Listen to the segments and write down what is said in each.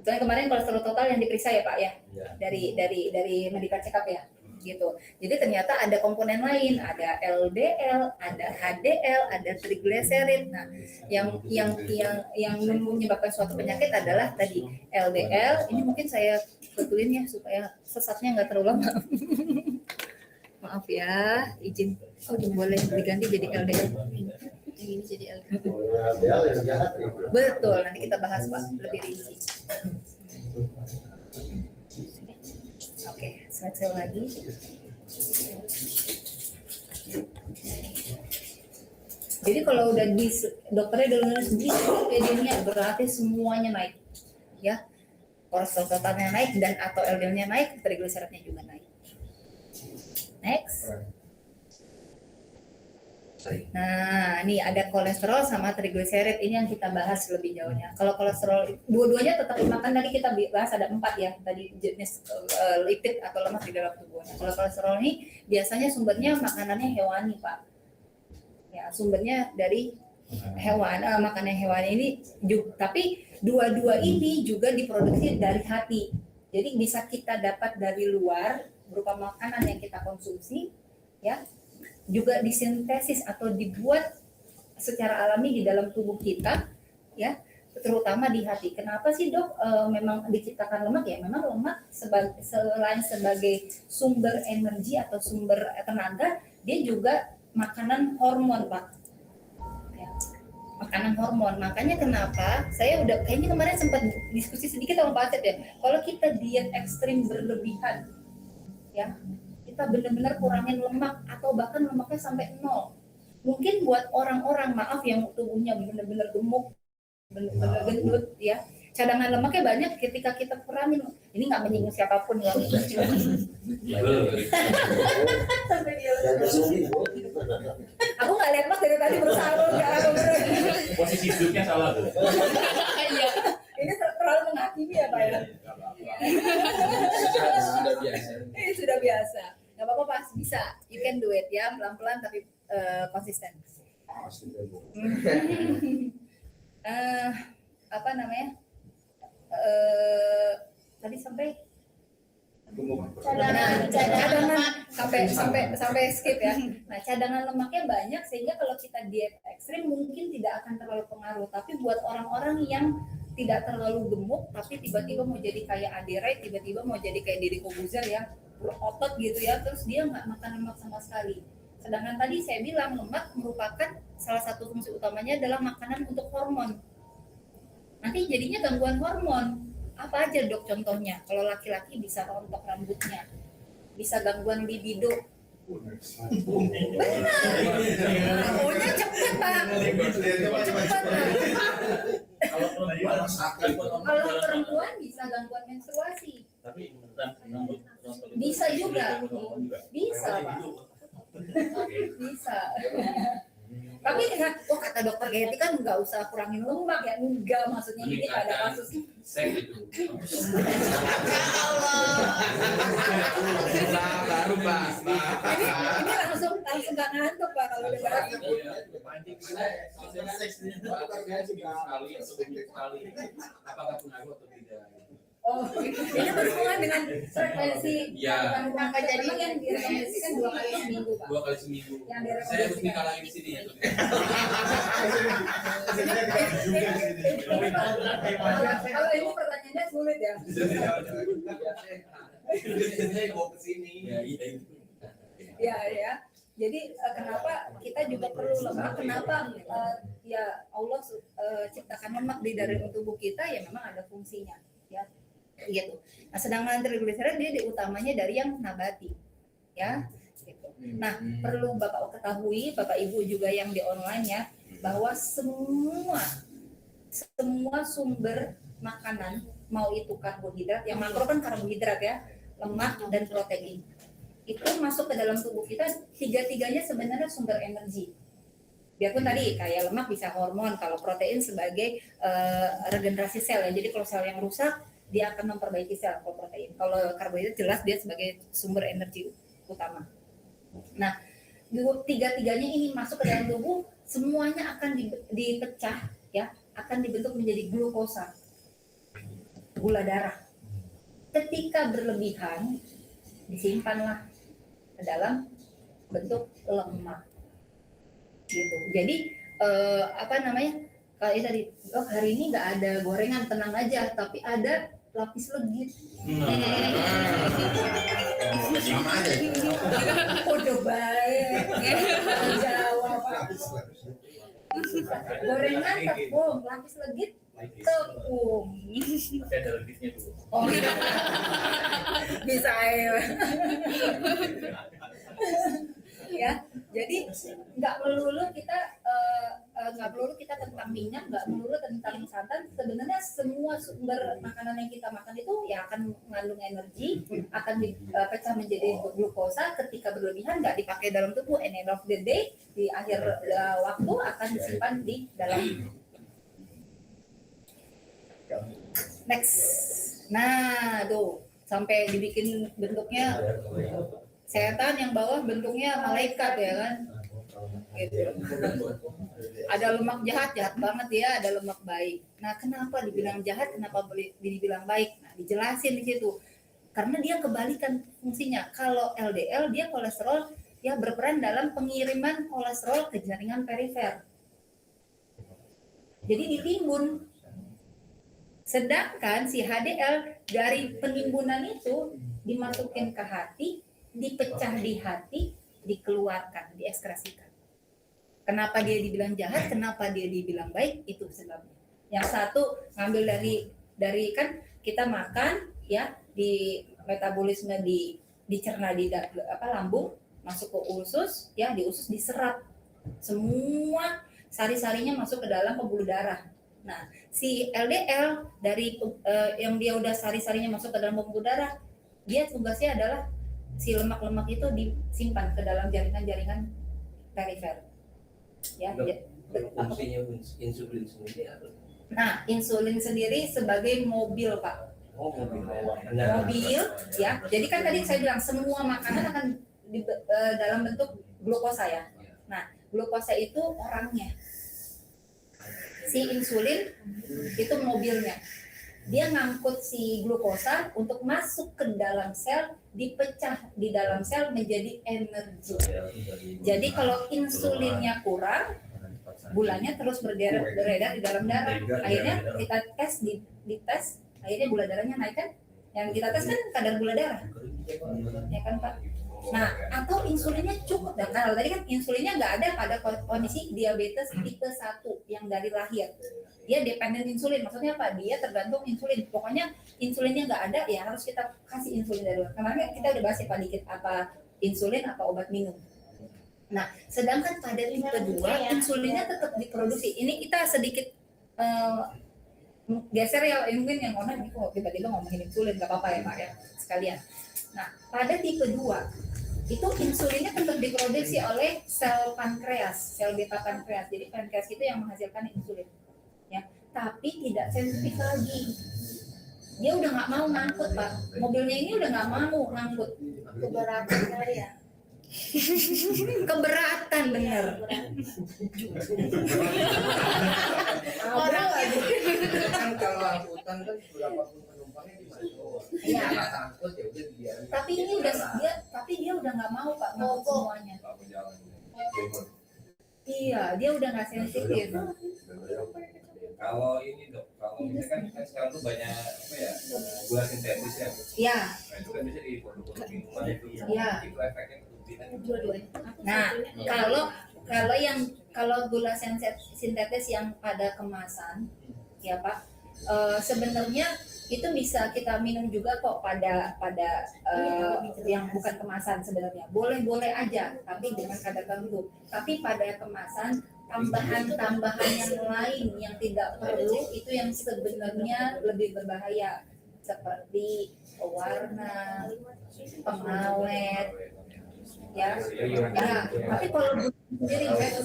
Soalnya kemarin kolesterol total yang diperiksa ya Pak ya, Ya. dari medical check up ya, gitu. Jadi ternyata ada komponen lain, ada LDL, ada HDL, ada triglycerid. Nah, yang menyebabkan suatu penyakit adalah tadi LDL. Ini mungkin saya betulin ya supaya sesatnya nggak terlalu lama. Maaf ya, izin. Oh, boleh diganti jadi LDL. Ini jadi LDL. Betul, nanti kita bahas Pak lebih rinci. Oke, slide lagi. Jadi kalau udah di dokternya udah sendiri, berarti semuanya naik, ya. Kolesterol totalnya naik dan atau LDL-nya naik, triglyceridnya juga naik. Next. Nah, ini ada kolesterol sama triglycerid, ini yang kita bahas lebih jauhnya. Kalau kolesterol, dua-duanya tetap dimakan, tadi kita bahas ada 4 ya, tadi jenis lipid atau lemak di dalam tubuhnya. Kalau kolesterol ini biasanya sumbernya makanannya hewani Pak. Ya, sumbernya dari hewan, makanan hewani ini juga, tapi dua-dua ini juga diproduksi dari hati. Jadi bisa kita dapat dari luar berupa makanan yang kita konsumsi, ya. Juga disintesis atau dibuat secara alami di dalam tubuh kita, ya, terutama di hati. Kenapa sih dok memang diciptakan lemak ya? Memang lemak selain sebagai sumber energi atau sumber tenaga, dia juga makanan hormon Pak. Ya, makanan hormon. Makanya kenapa saya udah kayaknya kemarin sempat diskusi sedikit sama Pak Acep ya. Kalau kita diet ekstrim berlebihan, ya, kita benar-benar kurangin lemak atau bahkan lemaknya sampai 0. Mungkin buat orang-orang maaf yang tubuhnya benar-benar gemuk, benar-benar gendut ya, cadangan lemaknya banyak. Ketika kita kurangin, ini nggak menyinggung siapapun ya. Sampai dia aku nggak lihat Mas dari tadi berusaha Posisi duduknya salah tuh. Iya, ini terlalu menghakimi ya Pak ya. Sudah biasa. Sudah biasa. Gak apa-apa Pak, bisa. You can do it ya, pelan-pelan tapi konsisten. Apa namanya? Tadi sampai cadangan sampai skip ya. Nah, cadangan lemaknya banyak sehingga kalau kita diet ekstrim mungkin tidak akan terlalu pengaruh. Tapi buat orang-orang yang tidak terlalu gemuk tapi tiba-tiba mau jadi kayak Adere, tiba-tiba mau jadi kayak Deddy Corbuzier ya, berotot gitu ya, terus dia nggak makan lemak sama sekali. Sedangkan tadi saya bilang lemak merupakan salah satu fungsi utamanya adalah makanan untuk hormon. Nanti jadinya gangguan hormon. Apa aja dok contohnya? Kalau laki-laki bisa rontok rambutnya, bisa gangguan libido. Benar. Maunya cepet Pak. Cepet Kalau perempuan bisa gangguan menstruasi. Bisa juga. Bisa Pak. Bisa. Tapi kata dokter Getty kan nggak usah kurangin lemak ya, enggak, maksudnya ini ada kasus. Baru Pak. Ini langsung nggak ngantuk Pak kalau udah bahas. Apakah pengaruh atau tidak? Oh, ini berhubungan dengan frekuensi angka jadi yang direkomendasikan 2 kali seminggu Pak. 2 kali seminggu. Yang Saya harus dikalahin di sini ya. Kalau ini pertanyaannya sulit ya. Saya mau ke sini. Ya. Jadi kenapa kita juga perlu lemak? Kenapa ya Allah ciptakan lemak di dalam tubuh kita ya memang ada fungsinya ya. Gitu. Nah, sedangkan triglycerid dia utamanya dari yang nabati, ya. Gitu. Nah, perlu Bapak ketahui, Bapak Ibu juga yang di online ya, bahwa semua sumber makanan, mau itu karbohidrat, yang makro kan karbohidrat ya, lemak dan protein, itu masuk ke dalam tubuh kita, tiga-tiganya sebenarnya sumber energi. Biarpun tadi kayak lemak bisa hormon, kalau protein sebagai regenerasi sel ya. Jadi kalau sel yang rusak dia akan memperbaiki sel. Kalau protein, kalau karbohidrat jelas dia sebagai sumber energi utama. Nah, tiga-tiganya ini masuk ke dalam tubuh, semuanya akan dipecah ya, akan dibentuk menjadi glukosa. gula darah. Ketika berlebihan, disimpanlah ke dalam bentuk lemak. Gitu. Jadi kalau tadi, hari ini nggak ada gorengan, tenang aja, tapi ada lapis legit. Sama aja. Udah baik. Jawab. Gorengan tepung, lapis legit tepung. Tapi ada lebihnya dulu. Oh iya. Bisa ya. Ya, jadi nggak melulu kita tentang minyak, nggak melulu tentang santan. Sebenarnya semua sumber makanan yang kita makan itu ya akan mengandung energi, akan dipecah menjadi glukosa. Ketika berlebihan nggak dipakai dalam tubuh, and end of the day di akhir waktu akan disimpan di dalam. Next, nah tuh sampai dibikin bentuknya setan, yang bawah bentuknya malaikat ya kan, gitu. Ada lemak jahat banget ya, ada lemak baik. Nah, kenapa dibilang jahat, kenapa dibilang baik? Nah, dijelasin di situ. Karena dia kebalikan fungsinya. Kalau LDL dia kolesterol, dia berperan dalam pengiriman kolesterol ke jaringan perifer. Jadi ditimbun. Sedangkan si HDL dari penimbunan itu dimasukin ke hati, dipecah di hati, dikeluarkan, diekskresikan. Kenapa dia dibilang jahat, kenapa dia dibilang baik, itu sebabnya. Yang satu ngambil dari kan kita makan ya, di metabolisme dicerna di lambung, masuk ke usus ya, di usus diserap. Semua sari-sarinya masuk ke dalam pembuluh darah. Nah, si LDL dari yang dia udah sari-sarinya masuk ke dalam pembuluh darah, dia tugasnya adalah si lemak-lemak itu disimpan ke dalam jaringan-jaringan perifer. Ya, Fungsinya insulin sendiri apa? Nah, insulin sendiri sebagai mobil, Pak. Oh, Mobil, ya. Jadi kan tadi saya bilang semua makanan akan dalam bentuk glukosa ya. Nah, glukosa itu orangnya. Si insulin itu mobilnya. Dia ngangkut si glukosa untuk masuk ke dalam sel, dipecah di dalam sel menjadi energi. Jadi kalau insulinnya kurang, gulanya terus beredar di dalam darah. Akhirnya kita tes di tes, akhirnya gula darahnya naik kan? Yang kita tes kan kadar gula darah, ya kan Pak? Nah, atau insulinnya cukup. Dan kalau tadi kan insulinnya nggak ada pada kondisi diabetes tipe 1 yang dari lahir. Dia dependen insulin, maksudnya apa? Dia tergantung insulin. Pokoknya insulinnya nggak ada, ya harus kita kasih insulin dari luar. Kemarin kita udah bahas ya Pak dikit, apa insulin, apa obat minum. Nah, sedangkan pada tipe 2, insulinnya tetap diproduksi. Ini kita sedikit geser ya, mungkin yang online ini kok tiba-tiba ngomongin insulin, nggak apa-apa ya Pak ya, sekalian. Nah, pada tipe 2, itu insulinnya tetap diproduksi oleh sel pankreas, sel beta pankreas. Jadi pankreas itu yang menghasilkan insulin. Ya, tapi tidak sensitif lagi. Dia udah nggak mau ngangkut Pak. Mobilnya ini udah nggak mau ngangkut. Keberatan kali ya. Keberatan bener. Orang lagi. Kan kalau angkutan kan berapa pun penumpangnya dimasuk. Iya. Nggak takut ya udah biarin. Tapi dia udah nggak mau Pak ngangkut semuanya. Iya, dia udah nggak sensitif. Kalau ini Dok, kalau misalkan kan sekarang tuh banyak apa ya, gula sintetis ya. Iya. Nah, itu kan bisa di produk-produk minuman itu. Iya. Itu efeknya ketubinan. Nah, kalau gula sintetis yang pada kemasan, ya Pak, sebenarnya itu bisa kita minum juga kok pada yang bukan kemasan sebenarnya. Boleh aja, tapi dengan kadar tertentu. Tapi pada kemasan tambahan yang lain yang tidak perlu itu yang sebenarnya lebih berbahaya, seperti pewarna, pengawet, ya. Nah, tapi kalau sendiri saya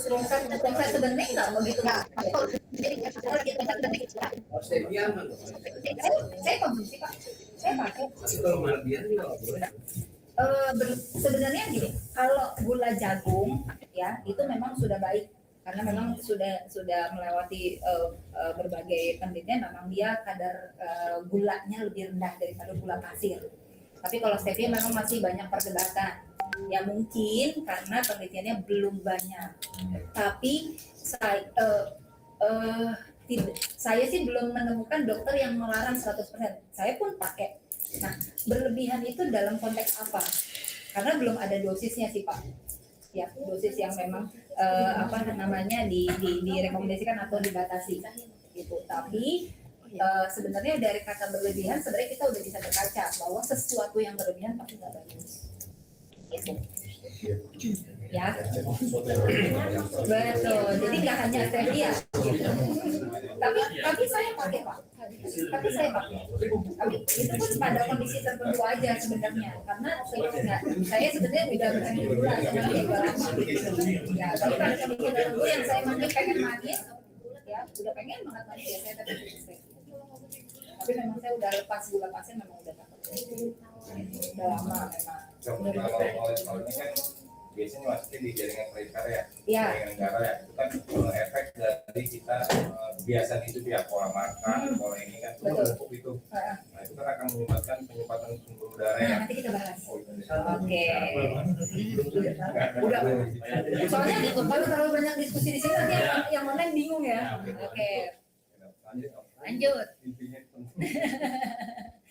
sebenarnya nggak begitu. Stevia mana? Saya konsumsi Pak, saya pakai. Tapi kalau Marbian juga nggak boleh. Sebenarnya gini, kalau gula jagung ya itu memang sudah baik karena memang sudah melewati berbagai penelitian, memang dia kadar gulanya lebih rendah daripada gula pasir. Tapi kalau stevia memang masih banyak perdebatan. Ya mungkin karena penelitiannya belum banyak. Tapi saya sih belum menemukan dokter yang melarang 100%. Saya pun pakai. Nah, berlebihan itu dalam konteks apa? Karena belum ada dosisnya sih Pak. Ya, dosis yang memang direkomendasikan atau dibatasi gitu. Tapi sebenarnya dari kata berlebihan sebenarnya kita udah bisa berkaca bahwa sesuatu yang berlebihan pasti nggak bagus. Gitu. Ya, betul. Jadi nggak hanya stevia. Gitu. Tapi saya pakai Pak. Tapi Tapi itu pun pada kondisi tertentu aja sebenarnya. Karena saya sebenarnya udah berani gula sebenarnya lama. Ya, tapi pada kondisi tertentu yang saya pengen manis, ya udah pengen banget manis ya saya tetap stevia. Tapi memang saya udah lepas gula pasir, memang udah takut. Udah lama memang. Kalau ini kan biasanya masuknya di jaringan perikar ya, Iya. jaringan darah ya, itu kan efek dari kita kebiasaan itu ya, pola makan, pola ini kan, itu cukup itu. Nah itu kan akan menyebabkan penyumbatan pembuluh darah ya. Nanti kita bahas. Oh, Oke. Udah. Soalnya kalau terlalu banyak diskusi di sini nanti yang online bingung ya. Oke. Lanjut.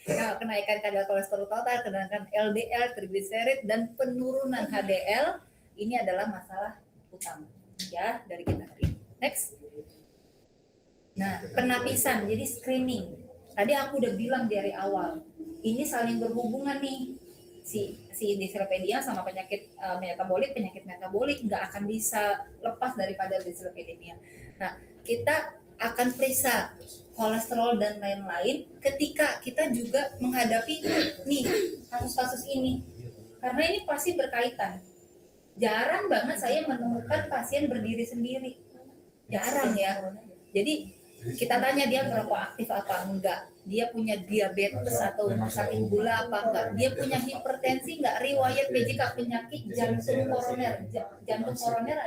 Nah, kenaikan kadar kolesterol total, kenaikan LDL, trigliserid, dan penurunan HDL ini adalah masalah utama ya dari kita hari ini. Next. Nah, penapisan, jadi screening. Tadi aku udah bilang dari awal, ini saling berhubungan nih. Si dyslipidemia sama penyakit metabolik nggak akan bisa lepas daripada dyslipidemia. Nah, kita akan periksa kolesterol dan lain-lain ketika kita juga menghadapi nih kasus-kasus ini, karena ini pasti berkaitan. Jarang banget saya menemukan pasien berdiri sendiri, jarang ya. Jadi kita tanya dia merokok aktif apa enggak, dia punya diabetes atau sakit gula apa enggak, dia punya hipertensi enggak, riwayat PJK penyakit jantung koroner. Jantung koroner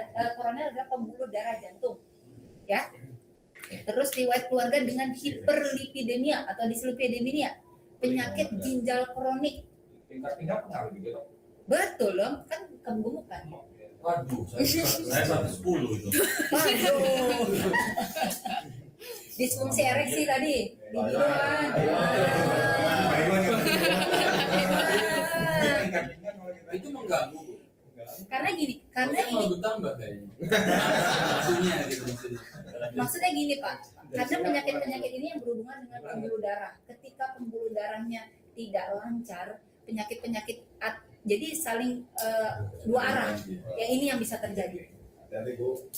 adalah pembuluh darah jantung ya. Terus riwayat keluarga dengan hiperlipidemia atau dislipidemia, penyakit ginjal kronik. Tingkat pengaruh gitu. Betul loh, kan kegemukan. Waduh, saya 110 itu. Waduh. Disfungsi ereksi tadi, biduan. Itu mengganggu. Karena gini, karena Maksudnya ini mau bertambah kayaknya. Maksudnya gitu maksudnya. maksudnya gini Pak, karena penyakit-penyakit ini yang berhubungan dengan pembuluh darah. Ketika pembuluh darahnya tidak lancar, penyakit-penyakit jadi saling dua arah. Ya ini yang bisa terjadi.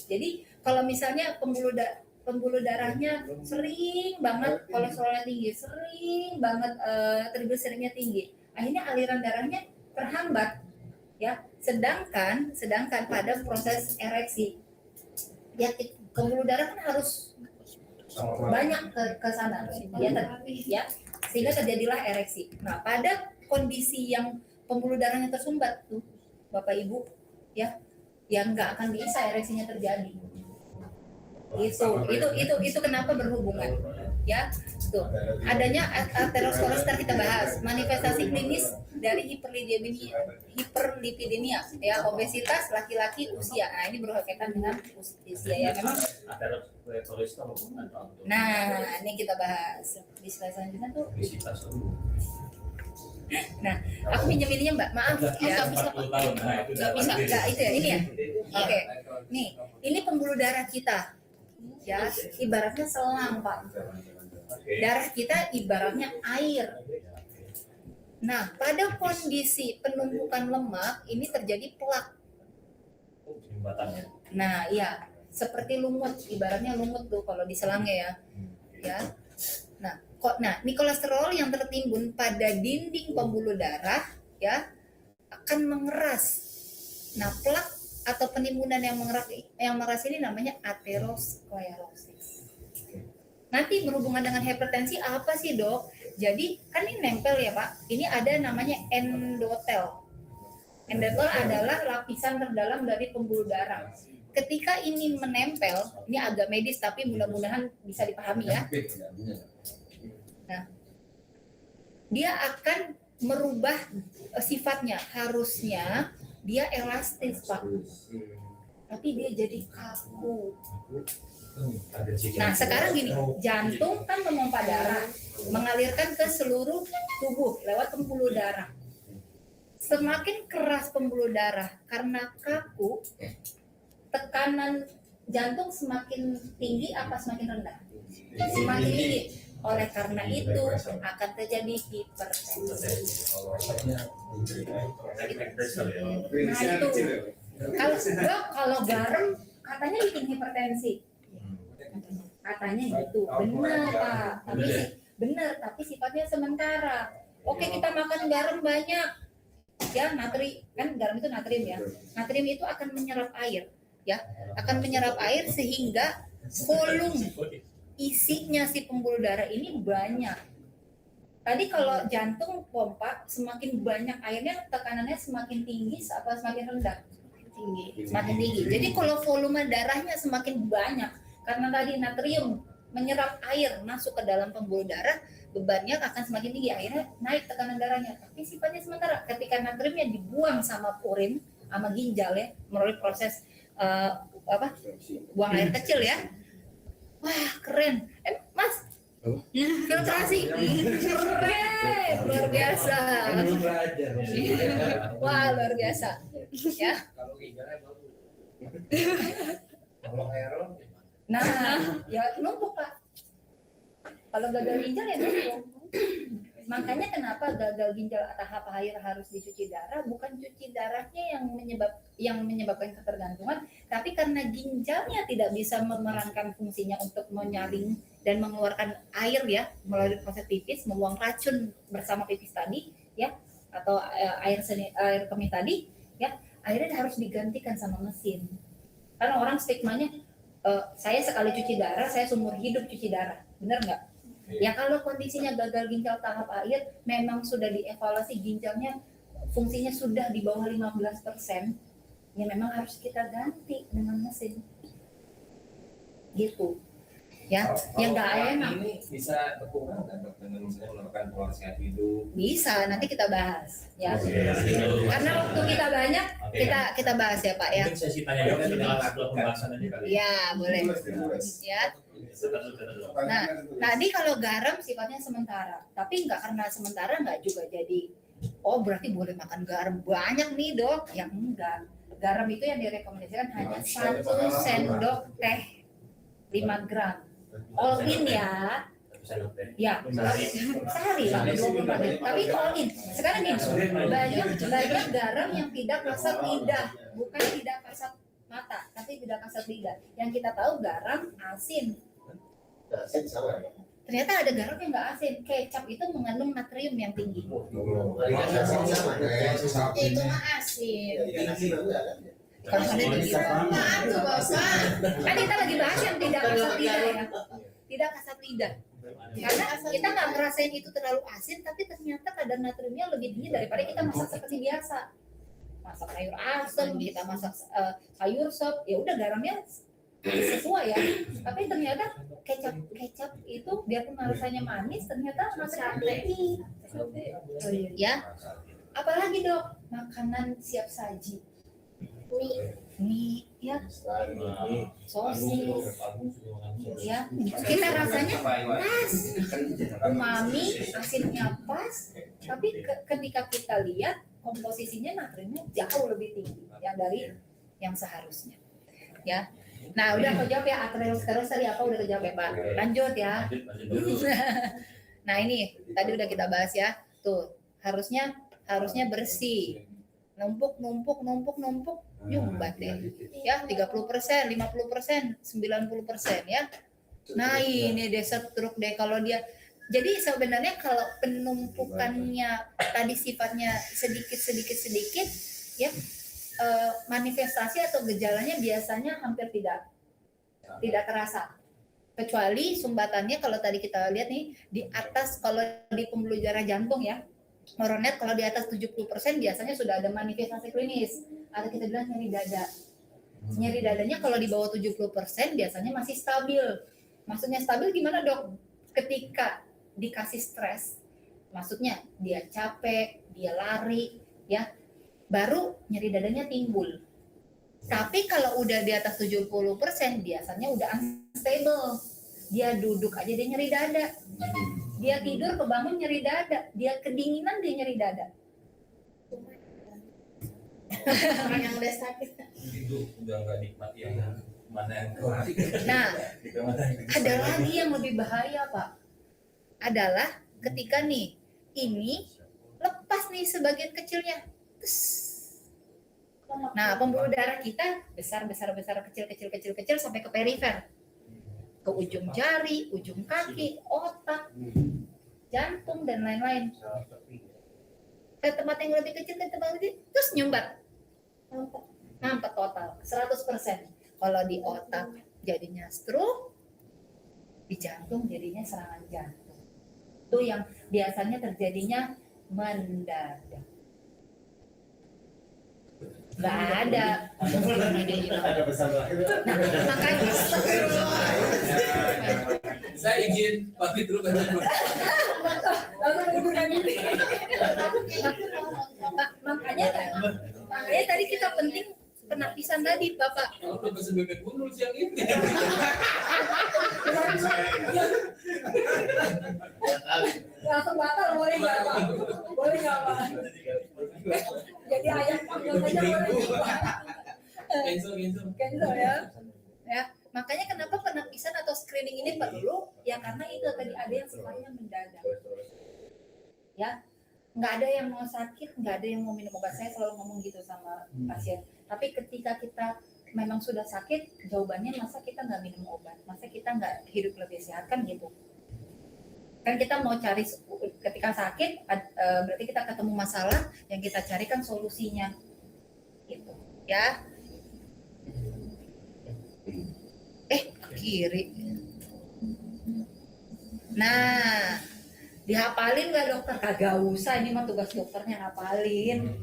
Jadi kalau misalnya pembuluh darahnya sering banget kolesterolnya tinggi, sering banget trigliseridnya tinggi, akhirnya aliran darahnya terhambat. Ya, sedangkan pada proses ereksi, ya pembuluh darah kan harus banyak ke sana, ya, sehingga terjadilah ereksi. Nah, pada kondisi yang pembuluh darahnya tersumbat tuh, Bapak Ibu, ya, yang nggak akan bisa ereksinya terjadi. Itu kenapa berhubungan, ya. Tuh, adanya aterosklerosis kita bahas, manifestasi klinis dari hiperlipidemia, ya, obesitas laki-laki usia. Nah, ini berkaitan dengan usia ya, memang. Nah, ini kita bahas di slide selanjutnya tuh. Nah, aku pinjam ininya Mbak, maaf ya, nggak bisa Pak. Nggak bisa, nggak itu ya, ini ya. Oke, nih, ini pembuluh darah kita, ya, ibaratnya selang Pak. Darah kita ibaratnya air. Nah, pada kondisi penumpukan lemak ini terjadi plak. Nah, iya, seperti lumut, ibaratnya lumut tuh kalau di selangnya ya. Ya. Nah, ini kolesterol yang tertimbun pada dinding pembuluh darah ya akan mengeras. Nah, plak atau penimbunan yang mengeras ini namanya aterosklerosis. Nanti berhubungan dengan hipertensi apa sih Dok? Jadi kan ini nempel ya Pak. Ini ada namanya endotel. Endotel adalah lapisan terdalam dari pembuluh darah. ketika ini menempel, ini agak medis tapi mudah-mudahan bisa dipahami ya. Dia akan merubah sifatnya. Harusnya dia elastis, Pak. Tapi dia jadi kaku. Nah, sekarang gini, jantung kan memompa darah, mengalirkan ke seluruh tubuh lewat pembuluh darah. Semakin keras pembuluh darah karena kaku, tekanan jantung semakin tinggi apa semakin rendah? Semakin tinggi. Oleh karena itu akan terjadi hipertensi. Nah itu, kalau garam katanya bikin hipertensi. Katanya gitu, benar Pak. Tapi sifatnya sementara. Oke, kita makan garam banyak, ya kan garam itu natrium ya. Natrium itu akan menyerap air, ya, akan menyerap air sehingga volume isinya si pembuluh darah ini banyak. Tadi kalau jantung pompa semakin banyak airnya, tekanannya semakin tinggi apa semakin rendah? Semakin tinggi. Jadi kalau volume darahnya semakin banyak, karena tadi natrium menyerap air masuk ke dalam pembuluh darah, bebannya akan semakin tinggi, akhirnya naik tekanan darahnya. Tapi sifatnya sementara. Ketika natriumnya dibuang sama urin, sama ginjal ya, melalui proses buang air kecil ya. Wah keren, Mas, filtrasi, keren, luar biasa. Wah luar biasa, ya. Kalau ginjalnya bagus. Kalau aeron Nah, ya numpuk Pak. Kalau gagal ginjal ya numpuk. Makanya kenapa gagal ginjal tahap akhir harus dicuci darah, bukan cuci darahnya yang menyebabkan ketergantungan, tapi karena ginjalnya tidak bisa memerankan fungsinya untuk menyaring dan mengeluarkan air ya melalui proses pipis, membuang racun bersama pipis tadi ya, atau air kemih tadi ya, akhirnya harus digantikan sama mesin. Karena orang stigmanya saya sekali cuci darah, saya seumur hidup cuci darah, benar nggak? Ya kalau kondisinya gagal ginjal tahap akhir, memang sudah dievaluasi ginjalnya fungsinya sudah di bawah 15%, ya memang harus kita ganti dengan mesin. Gitu. Ya, yang nggak enak. Ini bisa berkurang kan dok dengan misalnya melakukan pola sehat hidup? Bisa, nanti kita bahas ya. Karena waktu kita banyak, kita bahas ya Pak ya. Mungkin sesi tanya jawab setelah pembahasan aja kali. Ya, boleh. Ya. Nah, tadi kalau garam sifatnya sementara, tapi nggak karena sementara nggak juga jadi, oh berarti boleh makan garam banyak nih dok, yang enggak. Garam itu yang direkomendasikan hanya 1 sendok teh 5 gram, all in ya. Ya, sehari lah, 24 jam. Tapi itu all in. Sekarang nih, banyak garam yang tidak kasat lidah, bukan tidak kasat mata, tapi tidak kasat lidah. Yang kita tahu garam asin. Ternyata ada garam yang nggak asin. Kecap itu mengandung natrium yang tinggi. Itu mah asin. Kalau ada tinggi. Kan kita lagi bahas yang tidak kasat lidah ya. Tidak kasat lidah. Karena kita nggak ngerasain itu terlalu asin, tapi ternyata kadar natriumnya lebih tinggi daripada kita masak seperti biasa. Masak sayur asem, kita masak sayur sop, ya udah garamnya sesuai ya. Tapi ternyata kecap itu biarpun rasanya manis, ternyata natriumnya tinggi. Ya, apalagi dok, makanan siap saji, mie, ya, sosis, ya, kita rasanya pas, umami, asinnya pas, tapi ketika kita lihat komposisinya natriumnya jauh lebih tinggi yang dari yang seharusnya, ya. Nah, udah kejawab ya, aterosklerosis tadi apa udah kejawab ya Pak. Lanjut ya. Nah ini tadi udah kita bahas ya, tuh harusnya bersih, numpuk, nyumbat deh, ya 30%, 50%, 90% ya. Nah ini deh stroke deh kalau dia. Jadi sebenarnya kalau penumpukannya tadi sifatnya sedikit ya, manifestasi atau gejalanya biasanya hampir tidak terasa, kecuali sumbatannya kalau tadi kita lihat nih di atas, kalau di pembuluh darah jantung ya, koronet kalau di atas 70% biasanya sudah ada manifestasi klinis atau kita bilang nyeri dada Nyeri dadanya kalau di bawah 70% biasanya masih stabil. Maksudnya stabil gimana, Dok? Ketika dikasih stres, maksudnya dia capek, dia lari, ya, baru nyeri dadanya timbul. Tapi kalau udah di atas 70% biasanya udah unstable. Dia duduk aja dia nyeri dada. Dia tidur kebangun nyeri dada. Dia kedinginan dia nyeri dada. Orang yang udah sakit. Itu udah nggak nikmati yang mana yang Nah, kita mana yang ada lagi yang lebih bahaya, Pak. Adalah ketika nih ini lepas nih sebagian kecilnya. Tes. Nah, pembuluh darah kita besar kecil sampai ke perifer. Ke ujung jari, ujung kaki, otak, jantung dan lain-lain. Ke tempat yang lebih kecil, terus nyumbat. Nampak total 100%. Kalau di otak jadinya stroke, di jantung jadinya serangan jantung. Itu yang biasanya terjadinya mendadak. Nggak ada. ada pesan terakhir. Nah, makanya Saya izin pamit dulu kan. makanya tadi kita penting penapisan tadi, Bapak. Kalau pesen bebek gundul siang ini. Langsung batal boleh nggak, Pak? Boleh nggak, Pak? Jadi ayam panggilannya boleh nggak? Cancel ya. Ya, makanya kenapa penapisan atau screening ini perlu? Ya karena itu tadi ada yang sifatnya mendadak. Ya, nggak ada yang mau sakit, nggak ada yang mau minum obat. Saya selalu ngomong gitu sama pasien. Tapi ketika kita memang sudah sakit, jawabannya masa kita nggak minum obat, masa kita nggak hidup lebih sehat, kan gitu. Kan kita mau cari ketika sakit, berarti kita ketemu masalah, yang kita cari kan solusinya, gitu. Ya. Ke kiri. Nah, dihafalin nggak dokter? Kagak usah, ini mah tugas dokternya ngapalin,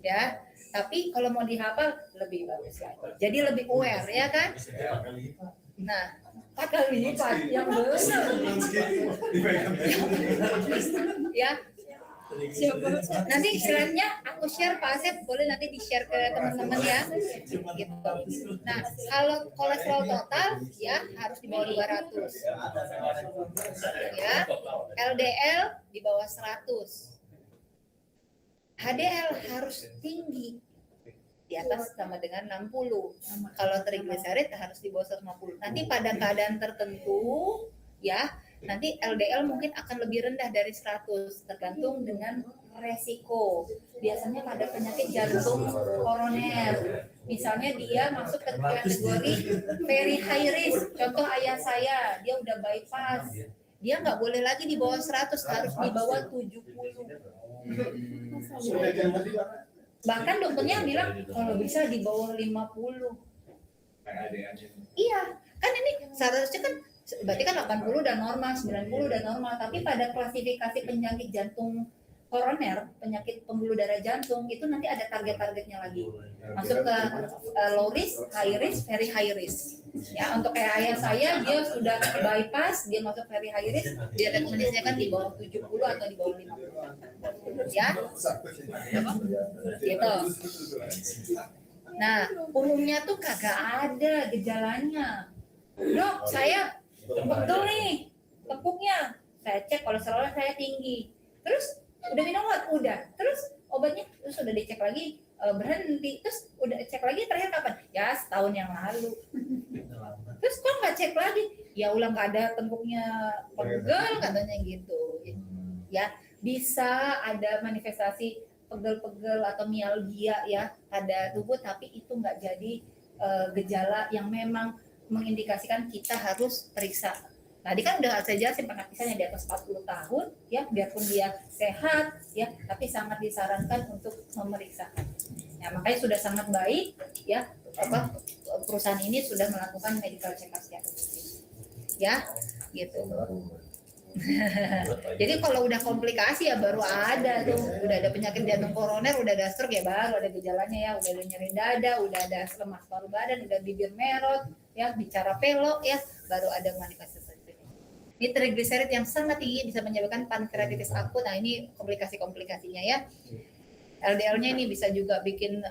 ya. Tapi kalau mau dihafal lebih bagus lagi. Jadi lebih aware, ya kan? Nah, 4 kali lipat yang benar. Ya. Nanti istilahnya aku share Pak Asep, boleh nanti di-share ke teman-teman ya. Gitu. Nah, kalau kolesterol total ya harus di bawah 200. Ya. LDL di bawah 100. HDL harus tinggi, di atas sama dengan 60. Kalau triglycerid harus di bawah 150. Nanti pada keadaan tertentu ya, nanti LDL mungkin akan lebih rendah dari 100 tergantung dengan resiko. Biasanya pada penyakit jantung koroner, misalnya dia masuk ke kategori very high risk. Contoh ayah saya, dia udah bypass, dia nggak boleh lagi di bawah 100, harus di bawah 70. Bahkan dokternya bilang kalau bisa di bawah 50. Iya, kan ini seharusnya kan berarti kan 80 udah normal, 90 udah normal, tapi pada klasifikasi penyakit jantung koroner, penyakit pembuluh darah jantung itu nanti ada target-targetnya lagi. Masuk ke low risk, high risk, very high risk. Ya, untuk kayak ayah saya, dia sudah bypass, dia masuk very high risk, dia rekomendasinya kan di bawah 70 atau di bawah 50. Ya. Gitu. Nah, umumnya tuh kagak ada gejalanya. Dok, saya pegel nih, tepuknya. Saya cek kolesterolnya saya tinggi. Terus udah minum obat, udah. Terus obatnya terus udah dicek lagi, berhenti. Terus udah cek lagi terakhir kapan? Ya setahun yang lalu. Terus kok nggak cek lagi? Ya ulang nggak ada tepuknya pegel katanya gitu. Ya bisa ada manifestasi pegel-pegel atau mialgia ya pada tubuh, tapi itu nggak jadi gejala yang memang mengindikasikan kita harus periksa. Tadi kan udah saya jelasin penapisannya di atas 40 tahun ya, biarpun dia sehat ya, tapi sangat disarankan untuk memeriksakan. Ya, makanya sudah sangat baik ya perusahaan ini sudah melakukan medical check up setiap ya gitu. Jadi kalau udah komplikasi ya baru ada tuh, udah ada penyakit jantung koroner, udah ada stroke ya baru ada gejalanya ya, udah ada nyeri dada, udah ada lemas paru badan, udah bibir merot, ya bicara pelok ya, baru ada manifestasi. Ini trigliserid yang sangat tinggi bisa menyebabkan pankreatitis akut. Nah ini komplikasi-komplikasinya ya. LDL-nya ini bisa juga bikin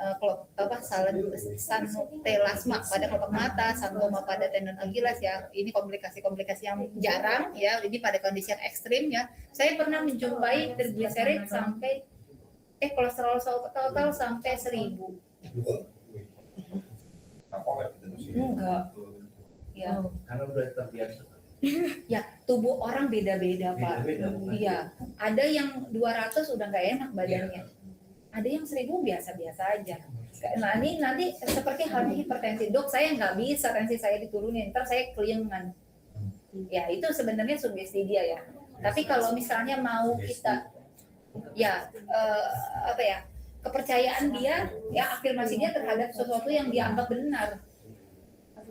sanutelasma pada kelopak mata, santoma pada tendon Achilles ya. Ini komplikasi-komplikasi yang jarang ya. Ini pada kondisi yang ekstrim ya. Saya pernah menjumpai trigliserid sampai kolesterol total sampai 1000. Enggak. Ya. Karena udah terbiasa. Ya, tubuh orang beda-beda, Pak. Iya. Ada yang 200 udah nggak enak badannya. Ada yang 1000 biasa-biasa aja. Nah ini nanti seperti halnya hipertensi. Dok, saya nggak bisa tensi saya diturunin, ntar saya keliengan. Ya itu sebenarnya sugesti dia ya. Tapi kalau misalnya mau kita, ya kepercayaan dia, ya afirmasi dia terhadap sesuatu yang dia anggap benar.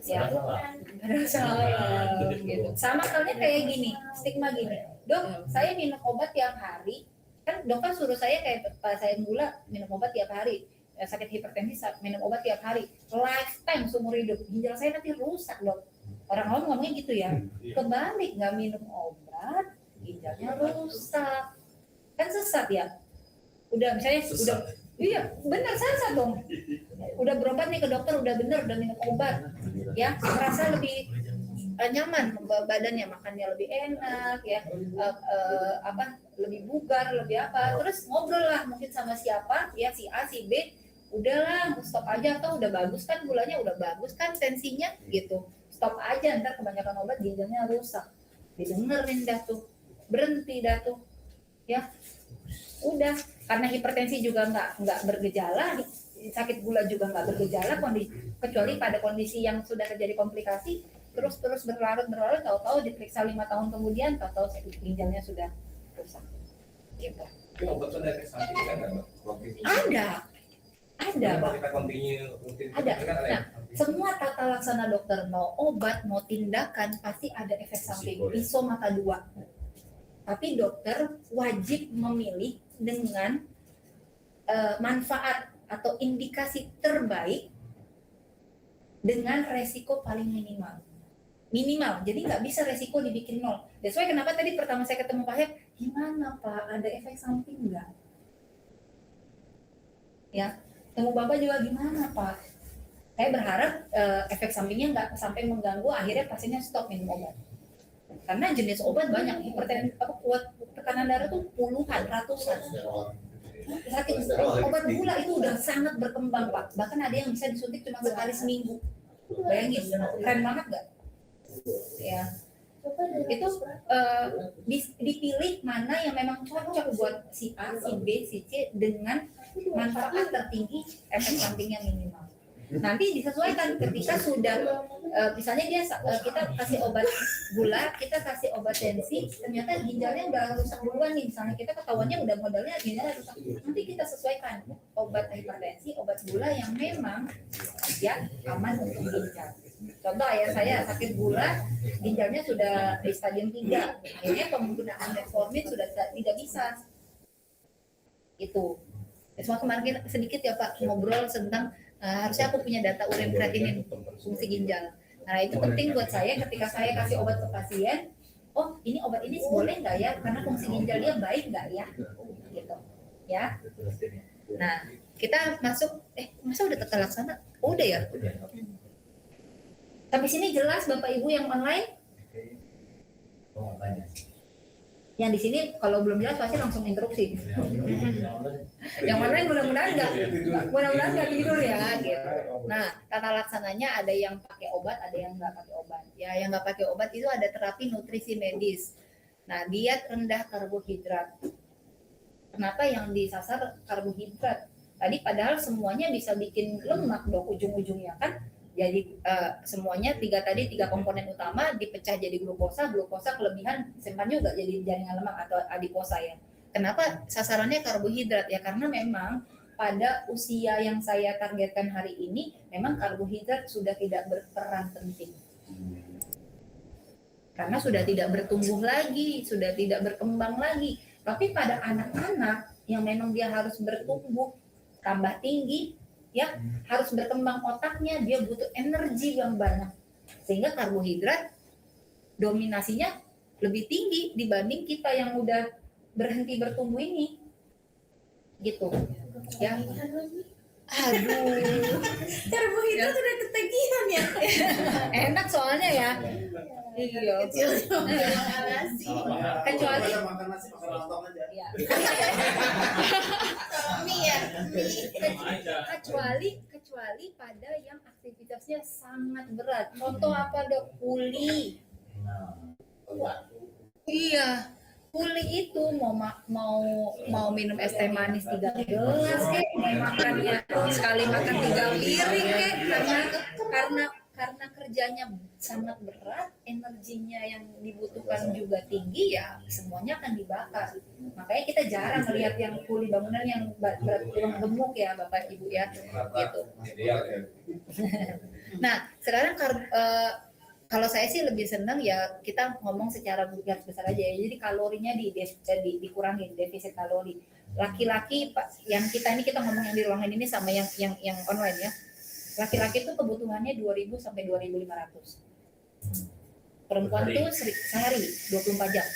Ya, ada salah. Gitu. Sama halnya kayak gini, stigma gini. Dok, saya minum obat tiap hari. Kan dokter suruh saya kayak saya gula minum obat tiap hari, sakit hipertensi minum obat tiap hari, lifetime seumur hidup, ginjal saya nanti rusak dok. Orang ngomongnya gitu ya. Kebalik, nggak minum obat ginjalnya rusak, kan sesat ya. Udah misalnya udah iya benar sesat dong. Udah berobat nih ke dokter, udah bener udah minum obat ya, merasa lebih nyaman badannya, makannya lebih enak ya, lebih bugar, lebih apa, terus ngobrol lah mungkin sama siapa ya, si A si B, udahlah stop aja, atau udah bagus kan gulanya, udah bagus kan tensinya gitu, stop aja, ntar kebanyakan obat ginjalnya rusak. Didengerin dah tuh, berhenti dah tuh ya, udah. Karena hipertensi juga nggak bergejala, sakit gula juga nggak bergejala, kecuali pada kondisi yang sudah terjadi komplikasi, terus berlarut, tahu-tahu diperiksa 5 tahun kemudian, tahu-tahu ginjalnya sudah rusak. Gitu. Obat ada efek samping kan? Ada, Pak. Kita continue, Ada. Nah, semua tata laksana dokter, mau obat, mau tindakan, pasti ada efek samping. Pisau mata dua. Tapi dokter wajib memilih dengan manfaat atau indikasi terbaik dengan resiko paling minimal. Jadi nggak bisa resiko dibikin nol. That's why kenapa tadi pertama saya ketemu Pak Hep, gimana Pak, ada efek samping nggak? Ya, temu Bapak juga gimana Pak? Saya berharap efek sampingnya nggak sampai mengganggu, akhirnya pasiennya stop minum obat. Karena jenis obat banyak, hipertensi, kuat tekanan darah tuh puluhan, ratusan. Obat gula itu udah sangat berkembang Pak. Bahkan ada yang bisa disuntik cuma sekali seminggu. Bayangin, keren banget nggak? Ya, itu dipilih mana yang memang cocok buat si A, si B, si C dengan manfaat tertinggi, efek sampingnya minimal. Nanti disesuaikan ketika sudah misalnya kita kasih obat gula, kita kasih obat tensi, ternyata ginjalnya udah rusak duluan nih, misalnya kita ketahuannya udah modalnya ginjalnya rusak, nanti kita sesuaikan obat hipertensi, obat gula yang memang ya aman untuk ginjal. Contoh ayah saya sakit gula, ginjalnya sudah di stadium 3, akhirnya penggunaan metformin sudah tidak bisa. Itu. Semua kemarin sedikit ya Pak ngobrol tentang harusnya aku punya data urin kreatinin fungsi ginjal. Nah itu penting buat saya ketika saya kasih obat ke pasien. Oh ini obat ini boleh nggak ya? Karena fungsi ginjal dia baik nggak ya? Gitu, ya. Nah kita masuk. Masa udah tata laksana? Oh, udah ya. Tapi sini jelas Bapak Ibu yang online. Yang di sini kalau belum jelas pasti langsung interupsi. Yang online mudah-mudahan nggak tidur ya. Gitu. Nah tata laksananya ada yang pakai obat, ada yang nggak pakai obat. Ya yang nggak pakai obat itu ada terapi nutrisi medis. Nah diet rendah karbohidrat. Kenapa yang disasar karbohidrat? Tadi padahal semuanya bisa bikin lemak dong ujung-ujungnya kan. Jadi semuanya tiga komponen utama dipecah jadi glukosa kelebihan simpan juga jadi jaringan lemak atau adiposa ya. Kenapa sasarannya karbohidrat ya? Karena memang pada usia yang saya targetkan hari ini memang karbohidrat sudah tidak berperan penting. karena sudah tidak bertumbuh lagi, sudah tidak berkembang lagi. Tapi pada anak-anak yang memang dia harus bertumbuh, tambah tinggi, ya harus berkembang otaknya, dia butuh energi yang banyak. Sehingga karbohidrat dominasinya lebih tinggi dibanding kita yang udah berhenti bertumbuh ini. Gitu. Ya. Aduh. Karbohidrat udah ketagihan ya. Enak soalnya ya. Iya. Kecil makan nasi. Kecuali Kita makan nasi makan lontong aja. ya. Mie ya. kecuali pada yang aktivitasnya sangat berat. Contoh apa dok? Kuli. Iya. Kuli itu mau minum es teh manis 3 gelas kek, mau makannya sekali makan 3 piring kek, karena kerjanya sangat berat, energinya yang dibutuhkan juga tinggi, ya semuanya akan dibakar. Makanya kita jarang melihat yang kuli bangunan yang tulang gemuk ya Bapak Ibu ya, gitu. Ideal ya. Nah sekarang kalau saya sih lebih senang ya kita ngomong secara garis besar aja ya. Jadi kalorinya dikurangin, defisit kalori. Laki-laki yang kita ngomong yang di ruangan ini sama yang online ya. Laki-laki itu kebutuhannya 2.000 sampai 2.500. Perempuan tuh sehari 24 jam.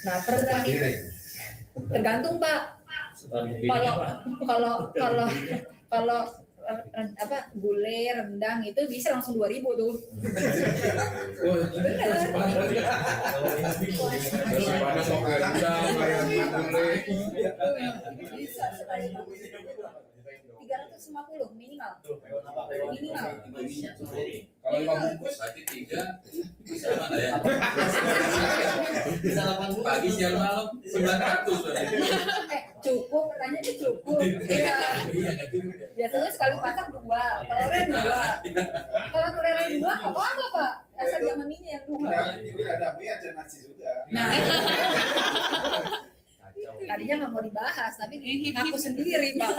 Nah, perempuan itu tergantung Pak. Kalau gulai rendang itu bisa langsung 2.000 tuh. Bisa 350 minimal. Kalau 5 bungkus berarti 3 bisa mana ya? Bisa 80. Pagi siang malam 900 berarti. Cukup, katanya sih cukup. Iya. Biasanya sekali masak 2, telurnya 2. Kalau telurnya 2 apa Pak? Asal zaman ini yang 2. Jadi ada mie ada nasi juga. Nah, tadinya nggak mau dibahas, tapi aku sendiri Pak.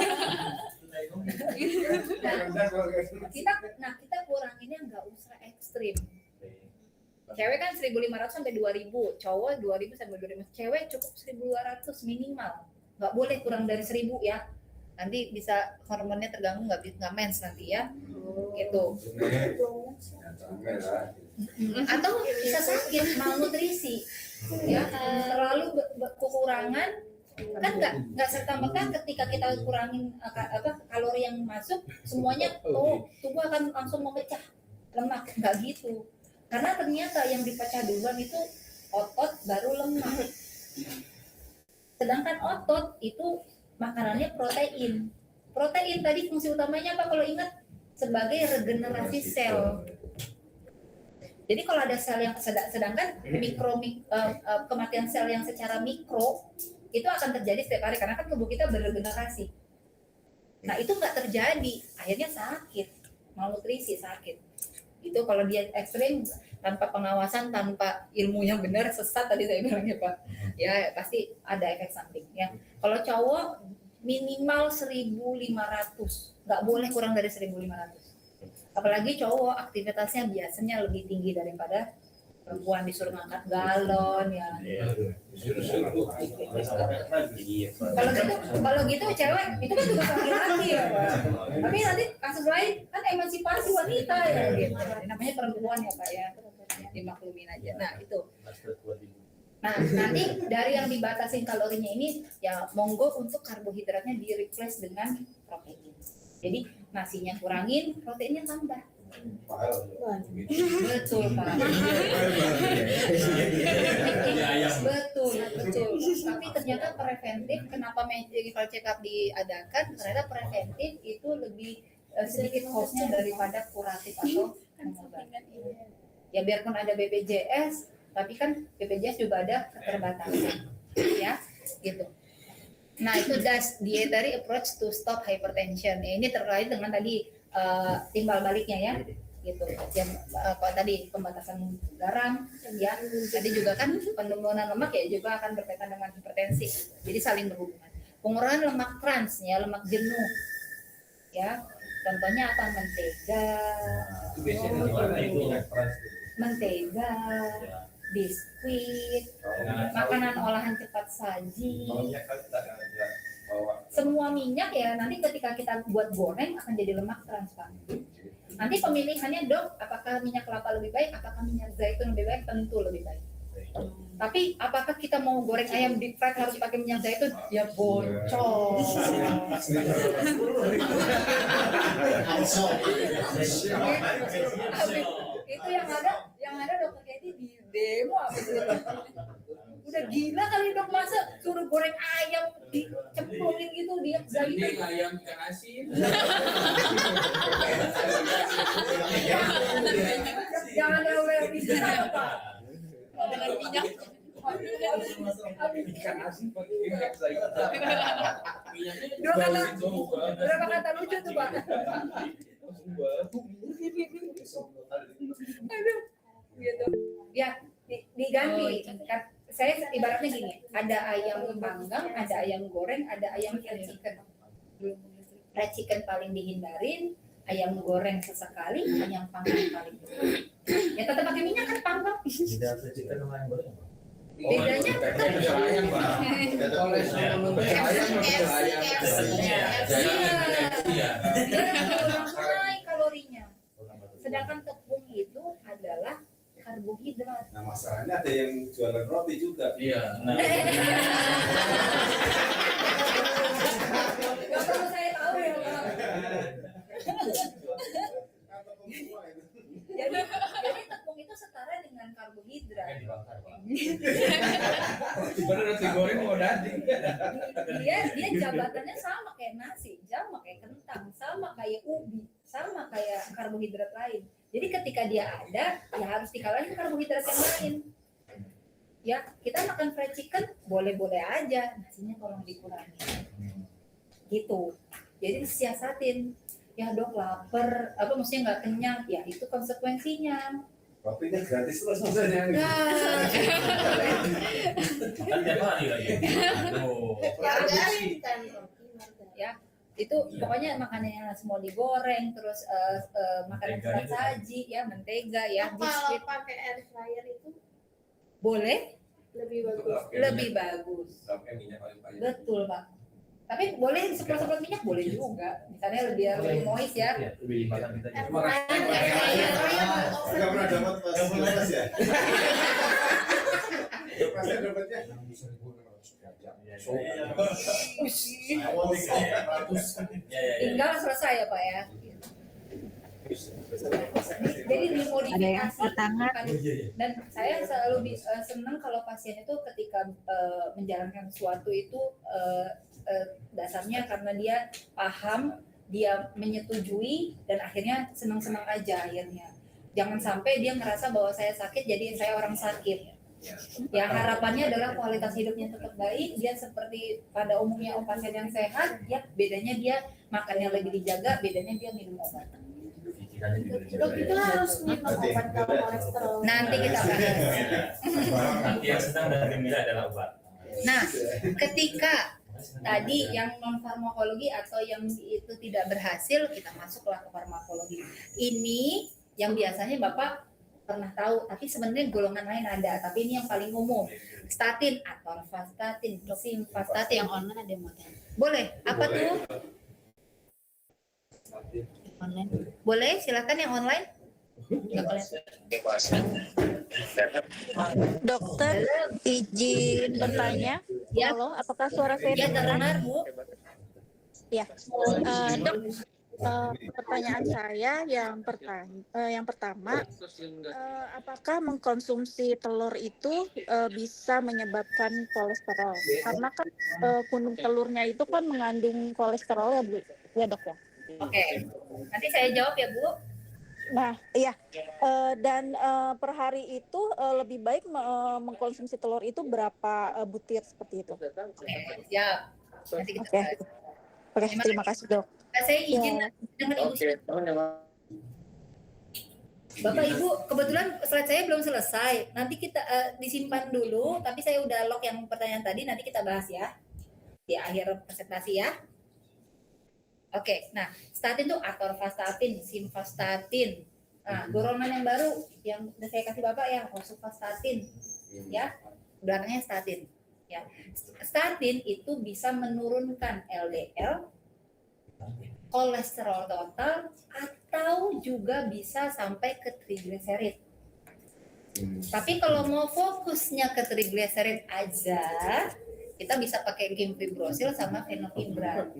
Kita kuranginnya nggak usah ekstrim. Cewek kan 1.500 sampai 2.000, cowok 2.000 sampai 2.000. Cewek cukup 1.200 minimal. Nggak boleh kurang dari 1.000 ya. Nanti bisa hormonnya terganggu, nggak mens nanti ya. Gitu. Atau bisa sakit, malnutrisi. Ya, terlalu kekurangan kan nggak serta merta ketika kita kurangin kalori yang masuk semuanya tubuh akan langsung memecah lemak, nggak gitu. Karena ternyata yang dipecah duluan itu otot baru lemak. Sedangkan otot itu makanannya protein. Protein tadi fungsi utamanya apa kalau ingat? Sebagai regenerasi sel. Jadi kalau ada sel yang sedangkan kematian sel yang secara mikro itu akan terjadi setiap hari karena kan tubuh kita beregenerasi. Nah itu nggak terjadi, akhirnya sakit, malnutrisi sakit. Itu kalau dia ekstrim tanpa pengawasan, tanpa ilmunya benar, sesat tadi saya bilangnya Pak. Ya pasti ada efek samping. Ya kalau cowok minimal 1.500, nggak boleh kurang dari 1.500. Apalagi cowok aktivitasnya biasanya lebih tinggi daripada perempuan, disuruh ngangkat galon ya. Kalau gitu cewek itu kan tugas laki-laki ya Pak. Tapi nanti kasus lain kan emansipasi wanita ya gitu. Namanya perempuan ya Pak ya. Dimaklumin aja. Nah itu. Nah nanti dari yang dibatasin kalorinya ini ya monggo untuk karbohidratnya di replace dengan protein. Jadi nasinya kurangin, proteinnya tambah. Betul Pak. Betul. Tapi ternyata preventif. Kenapa medical check up diadakan? Ternyata preventif itu lebih sedikit costnya daripada kuratif atau pengobatan. Ya biarpun ada BPJS, tapi kan BPJS juga ada keterbatasan, ya, gitu. Nah itu dietary approach to stop hypertension. Ya, ini terkait dengan tadi timbal baliknya ya, gitu. Yang kalau tadi pembatasan garam, ya, tadi juga kan penurunan lemak ya juga akan berkaitan dengan hipertensi. Jadi saling berhubungan. Pengurangan lemak trans, ya, lemak jenuh, ya. Contohnya apa? Mentega, Itu biasanya di mana itu minyak trans itu? mentega, biskuit, makanan olahan cepat saji. Kalau minyak trans kita nggak bawa. Semua minyak ya nanti ketika kita buat goreng akan jadi lemak trans, Pak. Nanti pemilihannya, Dok, apakah minyak kelapa lebih baik, apakah minyak zaitun lebih baik? Tentu lebih baik. Tapi apakah kita mau goreng ayam deep fried harus pakai minyak zaitun? Ya bocor. Itu yang ada dokter Katie di demo apa itu? Udah gila kali dok, masa suruh goreng ayam dicemplungin gitu dia Ini zaitun. ayam ikan asin. Jangan rewel di sana, Pak. Dengan minyak. Ikan asin pakai minyak zaitun. Berapa kata lucu tuh, Pak? Aduh, gitu. Ya, diganti. Saya ibaratnya gini, ada ayam panggang, ada ayam goreng, ada ayam fried chicken. Fried chicken paling dihindarin, ayam goreng sesekali, ayam panggang paling. Ya tetap pakai minyak kan panggang. Tidak secerita sama yang goreng. Bedanya ayam, Pak. Kalau sama ayam masih ayam. Dia naik kalorinya. Sedangkan tepung itu adalah karbohidrat. Nah masalahnya ada yang jualan roti juga. Iya. Nah, Gak perlu saya tahu ya, Pak. Jadi tepung itu setara dengan karbohidrat. Bener roti goreng mau daging. Dia jabatannya sama kayak nasi, sama kayak kentang, sama kayak ubi, sama kayak karbohidrat lain. Jadi ketika dia ada, ya harus dikalahin karbohidrat yang lain. Ya, kita makan fried chicken boleh-boleh aja, nasinya tolong dikurangi. Gitu. Jadi disiasatin. Ya dok lapar, apa maksudnya nggak kenyang? Ya itu konsekuensinya. Rotinya gratis terus maksudnya. Nah, kan tiap hari lagi. Oh. Hargain kan. ya itu pokoknya makanannya semua digoreng, terus makanan Mentega cepat itu. saji, ya mentega, ya Kalau biskuit pakai air fryer itu boleh, lebih bagus. lebih bagus. Pakai minyak paling banyak. Betul Pak. Tapi boleh semprot-semprot minyak boleh juga. Misalnya lebih moist ya. Iya, lebih makan kita Air juga. fryer, Nggak pernah dapat pas Nggak pernah. kelas ya? Pasti dapatnya. Tinggal selesai ya Pak ya. Jadi dimodifikasi. Dan saya selalu senang kalau pasien itu ketika menjalankan sesuatu itu dasarnya karena dia paham, dia menyetujui, dan akhirnya senang-senang aja akhirnya. Jangan sampai dia ngerasa bahwa saya sakit jadi saya orang sakit. Ya harapannya adalah kualitas hidupnya tetap baik, dia seperti pada umumnya pasien yang sehat, ya bedanya dia makannya lebih dijaga, bedanya dia minum obat. Dok itu harus minum obat kalau kolesterol. Nanti kita bahas. Yang sedang dan gembira adalah obat. Nah, ketika tadi yang non farmakologi atau yang itu tidak berhasil, kita masuklah ke farmakologi. Ini yang biasanya Bapak pernah tahu, tapi sebenarnya golongan lain ada, tapi ini yang paling umum. Statin atau atorvastatin, simvastatin. Yang online ada yang mau tanya. Boleh. Apa tuh? Online. Boleh, silakan yang online. Nggak boleh. Dokter, izin bertanya. Ya. Halo, apakah suara saya Ya, terdengar, Bu. Ya. Dok, pertanyaan saya yang pertama, apakah mengkonsumsi telur itu bisa menyebabkan kolesterol? Karena kan kuning telurnya itu kan mengandung kolesterol ya, Bu. Ya, Dok ya. Oke. Nanti saya jawab ya, Bu. Nah, iya. Dan per hari itu lebih baik mengkonsumsi telur itu berapa butir seperti itu? Oke, siap. Nanti kita Oke. bahas. Oke, terima kasih, Dok. Saya izin dengan Ibu. Bapak Ibu, kebetulan slide saya belum selesai. Nanti kita disimpan dulu, tapi saya udah lock yang pertanyaan tadi, nanti kita bahas ya. Di akhir presentasi ya. Oke, nah statin tuh atorvastatin, simvastatin. Nah, golongan yang baru yang udah saya kasih Bapak ya, rosuvastatin. Ya, belakangnya statin. Ya, statin itu bisa menurunkan LDL, kolesterol total, atau juga bisa sampai ke trigliserid. Tapi kalau mau fokusnya ke trigliserid aja, kita bisa pakai gemfibrozil sama fenofibrate.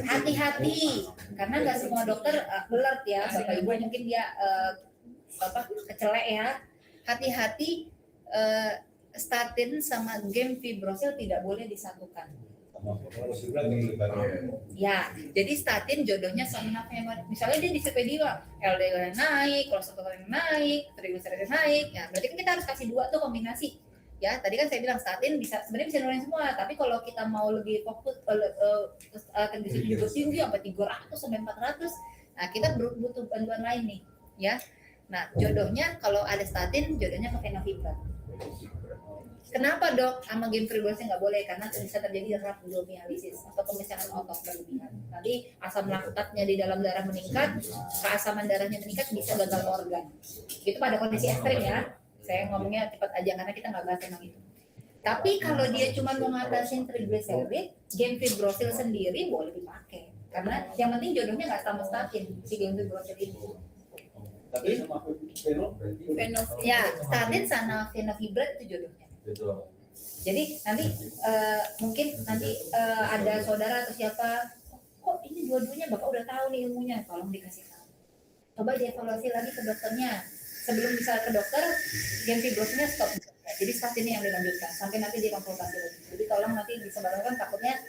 Hati-hati, karena nggak semua dokter alert ya, Bapak Ibu mungkin dia kecelek ya. Hati-hati, statin sama gemfibrozil tidak boleh disatukan. Ya, jadi statin jodohnya sama misalnya dia dispeptida, LDL naik, kolesterol naik, trigliserid naik, ya berarti kan kita harus kasih dua tuh kombinasi. Ya, tadi kan saya bilang statin bisa sebenarnya bisa nurunin semua, tapi kalau kita mau lebih fokus trigliserid juga tinggi sampai 300 sampai 400, nah kita butuh bantuan lain nih, ya. Nah, jodohnya kalau ada statin, jodohnya ke fenofibrate. Kenapa dok sama gemfibrozil nggak boleh? Karena bisa terjadi rhabdomyolysis atau pemisahan otot berlebihan. Nanti asam laktatnya di dalam darah meningkat, keasaman darahnya meningkat, bisa gagal organ. Itu pada kondisi ekstrim ya. Saya ngomongnya cepat aja karena kita nggak bahas tentang itu. Tapi kalau dia cuma mau ngatasin trigliserid, gemfibrozil sendiri boleh dipakai. Karena yang penting jodohnya nggak sama statin si gemfibrozil ini. Tapi sama Ya, statin sama fenofibrate itu jodohnya. Jadi nanti mungkin nanti ada saudara atau siapa, kok ini dua-duanya Bapak udah tahu nih ilmunya, tolong dikasih tahu. Coba dievaluasi lagi ke dokternya. Sebelum bisa ke dokter, gemfibrozilnya stop. Jadi statinnya yang dilanjutkan sampai nanti dikonsultasi lagi. Jadi tolong nanti disebarkan, takutnya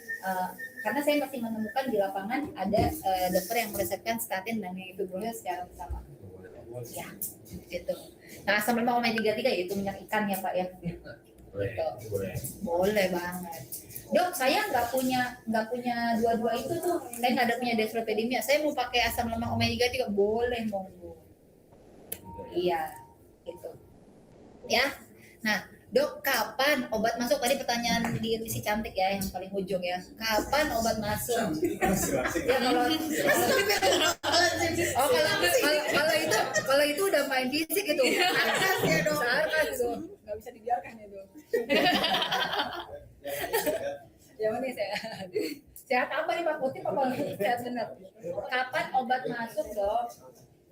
karena saya masih menemukan di lapangan ada dokter yang meresepkan statin dan gemfibrozil secara bersama. Ya, gitu. Nah, asam lemak omega 3 yaitu minyak ikan ya Pak ya. Boleh banget. Dok, saya nggak punya dua-dua itu tuh. Saya nggak ada punya dyslipidemia. Saya mau pakai asam lemak omega 3, boleh monggo. Iya, gitu. Ya. Nah, dok, kapan obat masuk? Tadi pertanyaan di si cantik ya, yang paling ujung ya. Kapan obat masuk? Ya kalau itu udah main fisik itu. Sarkas ya dok. Sarkas itu. Nggak bisa dibiarkan ya dok. Yang mana sehat? Sehat apa nih Pak Putih? Apa sehat benar? Kapan obat masuk dok?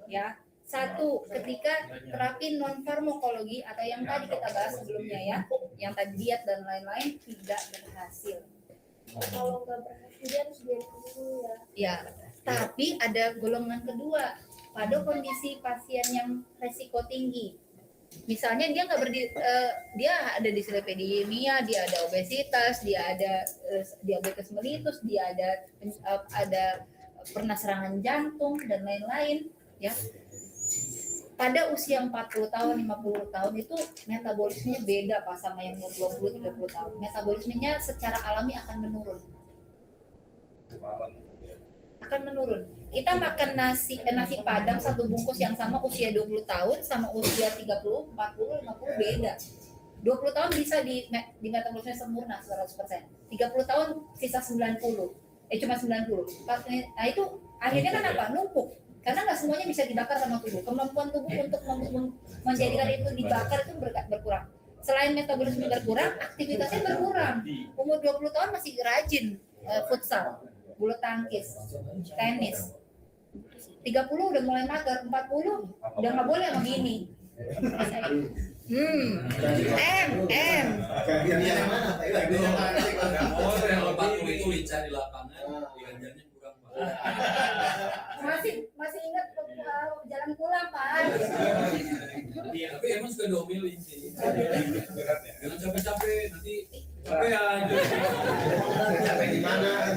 Ya. Satu, ketika terapi non farmakologi atau yang tadi kita bahas sebelumnya ya, yang tadi diet dan lain-lain tidak berhasil. Kalau nggak berhasil dia harus diet dulu ya. Ya, tapi ada golongan kedua pada kondisi pasien yang resiko tinggi. Misalnya dia dia ada dislipidemia, dia ada obesitas, dia ada diabetes mellitus, dia ada pernah serangan jantung dan lain-lain, ya. Pada usia 40 tahun, 50 tahun itu metabolismenya beda Pak sama yang 20, 30 tahun. Metabolismenya secara alami akan menurun. Kita makan nasi padang satu bungkus yang sama usia 20 tahun sama usia 30, 40, 50 beda. 20 tahun bisa di metabolisme sempurna 100%. 30 tahun sisa 90. Cuma 90. Nah itu akhirnya kan apa? Numpuk. Karena nggak semuanya bisa dibakar sama tubuh. Kemampuan tubuh untuk menjadikan itu dibakar itu berkurang. Selain metabolisme berkurang, aktivitasnya berkurang. Umur 20 tahun masih rajin futsal, bulu tangkis, tenis. 30 udah mulai mager, 40 udah nggak boleh begini. Kalau 40 itu lincah di lapangan, diajarnya kurang Pak. Masih ingat jalan pulang Pak. Tapi emang suka diomelin sih. Jangan capek-capek, nanti capean. Capek di mana?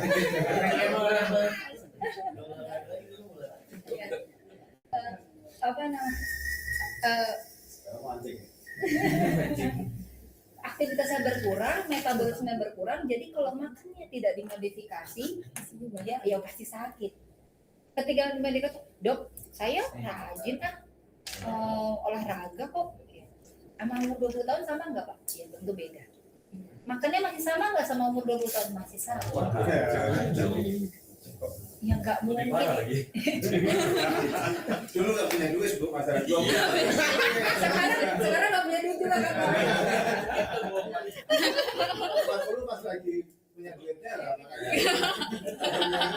Apa namanya? Aktivitasnya berkurang, metabolisme berkurang, jadi kalau makannya tidak dimodifikasi, ya pasti sakit. Ketika medical, dok, saya rajin olahraga kok. Sama umur 20 tahun sama nggak Pak? Ya tentu beda. makannya masih sama nggak sama umur 20 tahun? Masih sama. Ya nggak Lebih mungkin. parah lagi. Dulu nggak punya duit bu, masalah jual. Sekarang nggak punya duit juga kan? 40 pas lagi punya duitnya lah.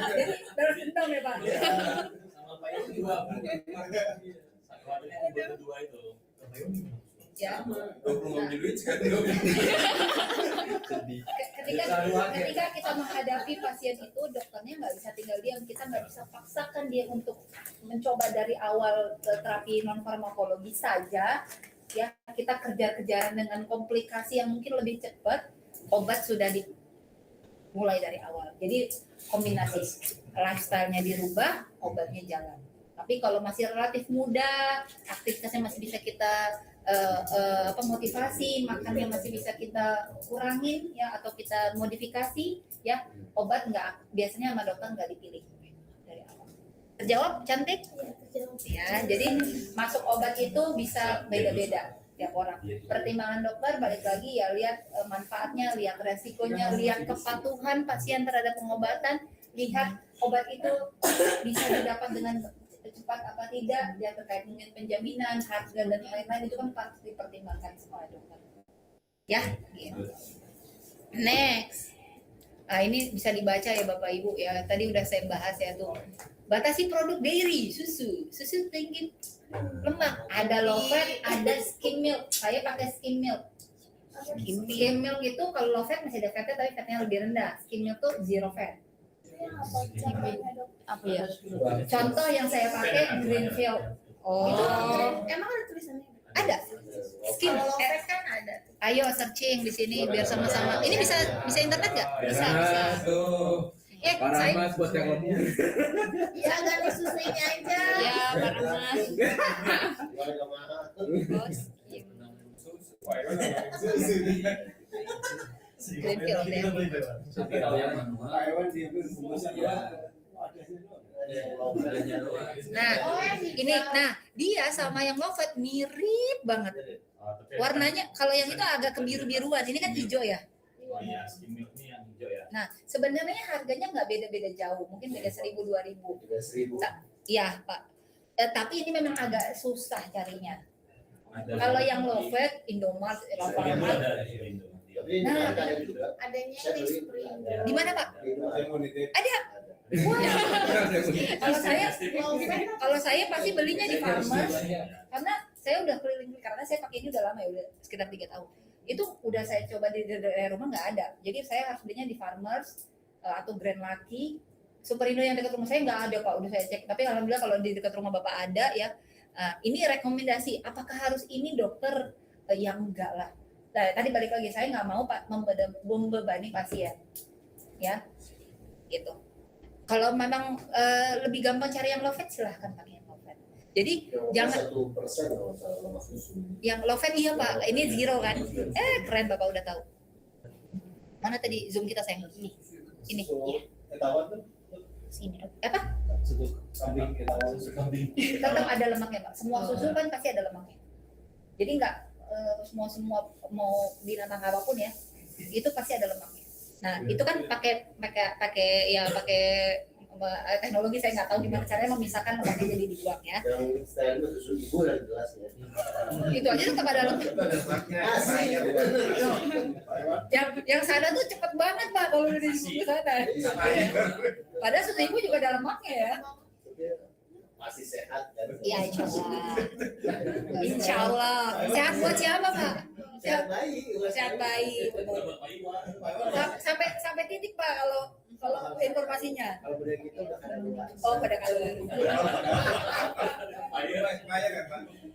Jadi balas dendam ya Pak. Sama Pak Iwan juga. Sama kedua itu. Ya. 20 nggak punya duit sekarang 20. Ketika kita menghadapi pasien itu, dokternya nggak bisa tinggal diam, kita nggak bisa paksakan dia untuk mencoba dari awal terapi non farmakologi saja. Ya, kita kejar-kejaran dengan komplikasi yang mungkin lebih cepat. Obat sudah dimulai dari awal. Jadi kombinasi lifestyle-nya dirubah, obatnya jalan. Tapi kalau masih relatif muda, aktivitasnya masih bisa kita motivasi, makannya masih bisa kita kurangin ya, atau kita modifikasi ya, obat nggak, biasanya sama dokter nggak dipilih dari awal. Terjawab cantik? Ya, jadi masuk obat itu bisa beda-beda tiap orang. Pertimbangan dokter balik lagi ya, lihat manfaatnya, lihat resikonya, lihat kepatuhan pasien terhadap pengobatan, lihat obat itu bisa didapat dengan cepat apa tidak, dia terkait dengan penjaminan, harga dan lain-lain, itu kan harus dipertimbangkan semua dokter. Ya, gitu. Next. Nah, ini bisa dibaca ya Bapak Ibu ya. Tadi udah saya bahas ya tuh. Batasi produk dairy, susu tinggi lemak, ada low fat, ada skim milk. Saya pakai skim milk. Skim milk itu kalau low fat masih ada fatnya tapi fatnya lebih rendah. Skim milk tuh zero fat. Apa ya? Contoh yang saya pakai Greenfield. Oh, Emang ada tulisannya? ada. Skim. Kalau lopet kan ada. Ayo searching di sini biar sama-sama. Ini bisa internet nggak? Bisa. Tuh. Saya Mas buat yang lembu. Ya ganti susunya aja. ya Pak Rahmat. Warga mahal. Bos. Greenfield ya. Tapi kalau yang manual, Taiwan dia pun bungkusan ya. Nah, dia sama yang low fat mirip banget. Warnanya kalau yang itu agak kebiru-biruan, ini kan hijau ya. Oh iya, skim milk ini yang hijau ya. Nah, sebenarnya harganya nggak beda-beda jauh, mungkin beda 1.000-2.000. 3.000. Iya, Pak. Tapi ini memang agak susah carinya. Ada- Kalau yang low fat, Indomart, Alfamart, ada di Indo. Tapi ini Nah, ada juga. Adanya Saya di beli. Spring. di mana Pak? Saya mau nitip. Ada. Kalau saya pasti belinya di Farmers, karena saya udah keliling, karena saya pakai ini udah lama ya, udah sekitar 3 tahun. Itu udah saya coba di daerah rumah nggak ada, jadi saya harus belinya di Farmers atau Grand Lucky. Superindo yang dekat rumah saya nggak ada Pak, udah saya cek. Tapi alhamdulillah kalau di dekat rumah Bapak ada ya. Ini rekomendasi. Apakah harus ini dokter? Yang enggak lah. Nah, tadi balik lagi, saya nggak mau Pak membebani pasien, ya, gitu. Kalau memang lebih gampang cari yang low fat, silahkan pakai yang low fat. Jadi jangan 1% kalau salah lemak susu. yang low fat, iya Pak, ini zero kan? Keren Bapak udah tahu. Mana tadi zoom kita sayang? Ini, ya. Ketahuan tuh. Sini. Apa? Susu kambing ketahuan. Susu kambing. Tetap ada lemaknya Pak. Semua susu kan pasti ada lemaknya. Jadi nggak semua mau binatang apapun ya, itu pasti ada lemaknya. Nah itu kan pakai teknologi, saya nggak tahu gimana caranya memisahkan lemaknya jadi dibuang ya. Yang style itu susu ibu yang jelas ya. Itu aja tetap ada lemak. Asli. Yang sana tuh cepet banget Pak kalau udah di sana. Padahal susu ibu juga ada lemaknya ya. Masih sehat kan? Iya insya Allah. Insya Allah. Sehat buat siapa Pak? Sehat bayi. Sehat bayi. Sampai titik Pak kalau informasinya. Kalau udah gitu udah ada lupa. Oh pada kalau.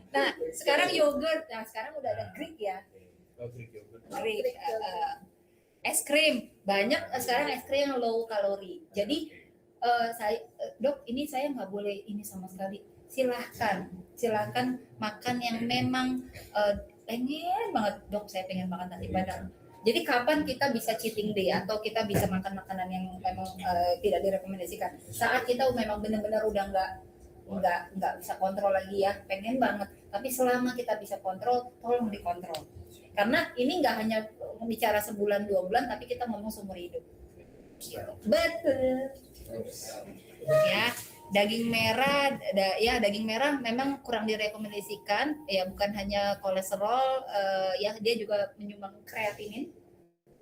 Nah sekarang yogurt. Nah sekarang udah ada Greek ya. Greek. Es krim banyak sekarang, es krim yang low kalori. Jadi dok ini saya nggak boleh ini sama sekali. Silahkan makan yang memang pengen banget dok, saya pengen makan nasi padang. Jadi kapan kita bisa cheating day atau kita bisa makan makanan yang memang tidak direkomendasikan? Saat kita memang benar-benar udah nggak bisa kontrol lagi ya, pengen banget. Tapi selama kita bisa kontrol, tolong dikontrol. Karena ini nggak hanya bicara sebulan 2 bulan, tapi kita ngomong seumur hidup. Gitu. Betul. Ya, daging merah, daging merah memang kurang direkomendasikan. Ya, bukan hanya kolesterol, ya dia juga menyumbang kreatinin.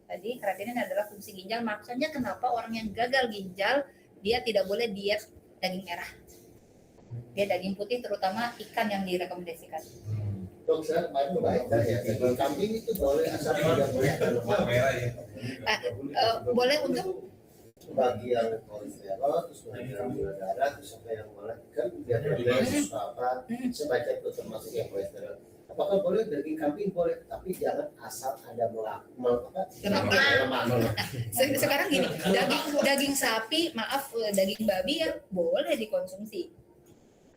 Tadi kreatinin adalah fungsi ginjal. Makanya kenapa orang yang gagal ginjal dia tidak boleh diet daging merah. Dia daging putih, terutama ikan yang direkomendasikan. Dok, saya kemarin baca ya, daging kambing itu boleh asal tidak boleh ada lemak. Merah ya. Boleh untuk Bagi yang kolesterol, terus bagi yang gula darah, terus apa yang malah kan biar diabetes apa, saya baca itu termasuk yang kolesterol. Apakah boleh daging kambing boleh, tapi jangan asal ada lemak. Sekarang gini, daging sapi, maaf, daging babi ya boleh dikonsumsi.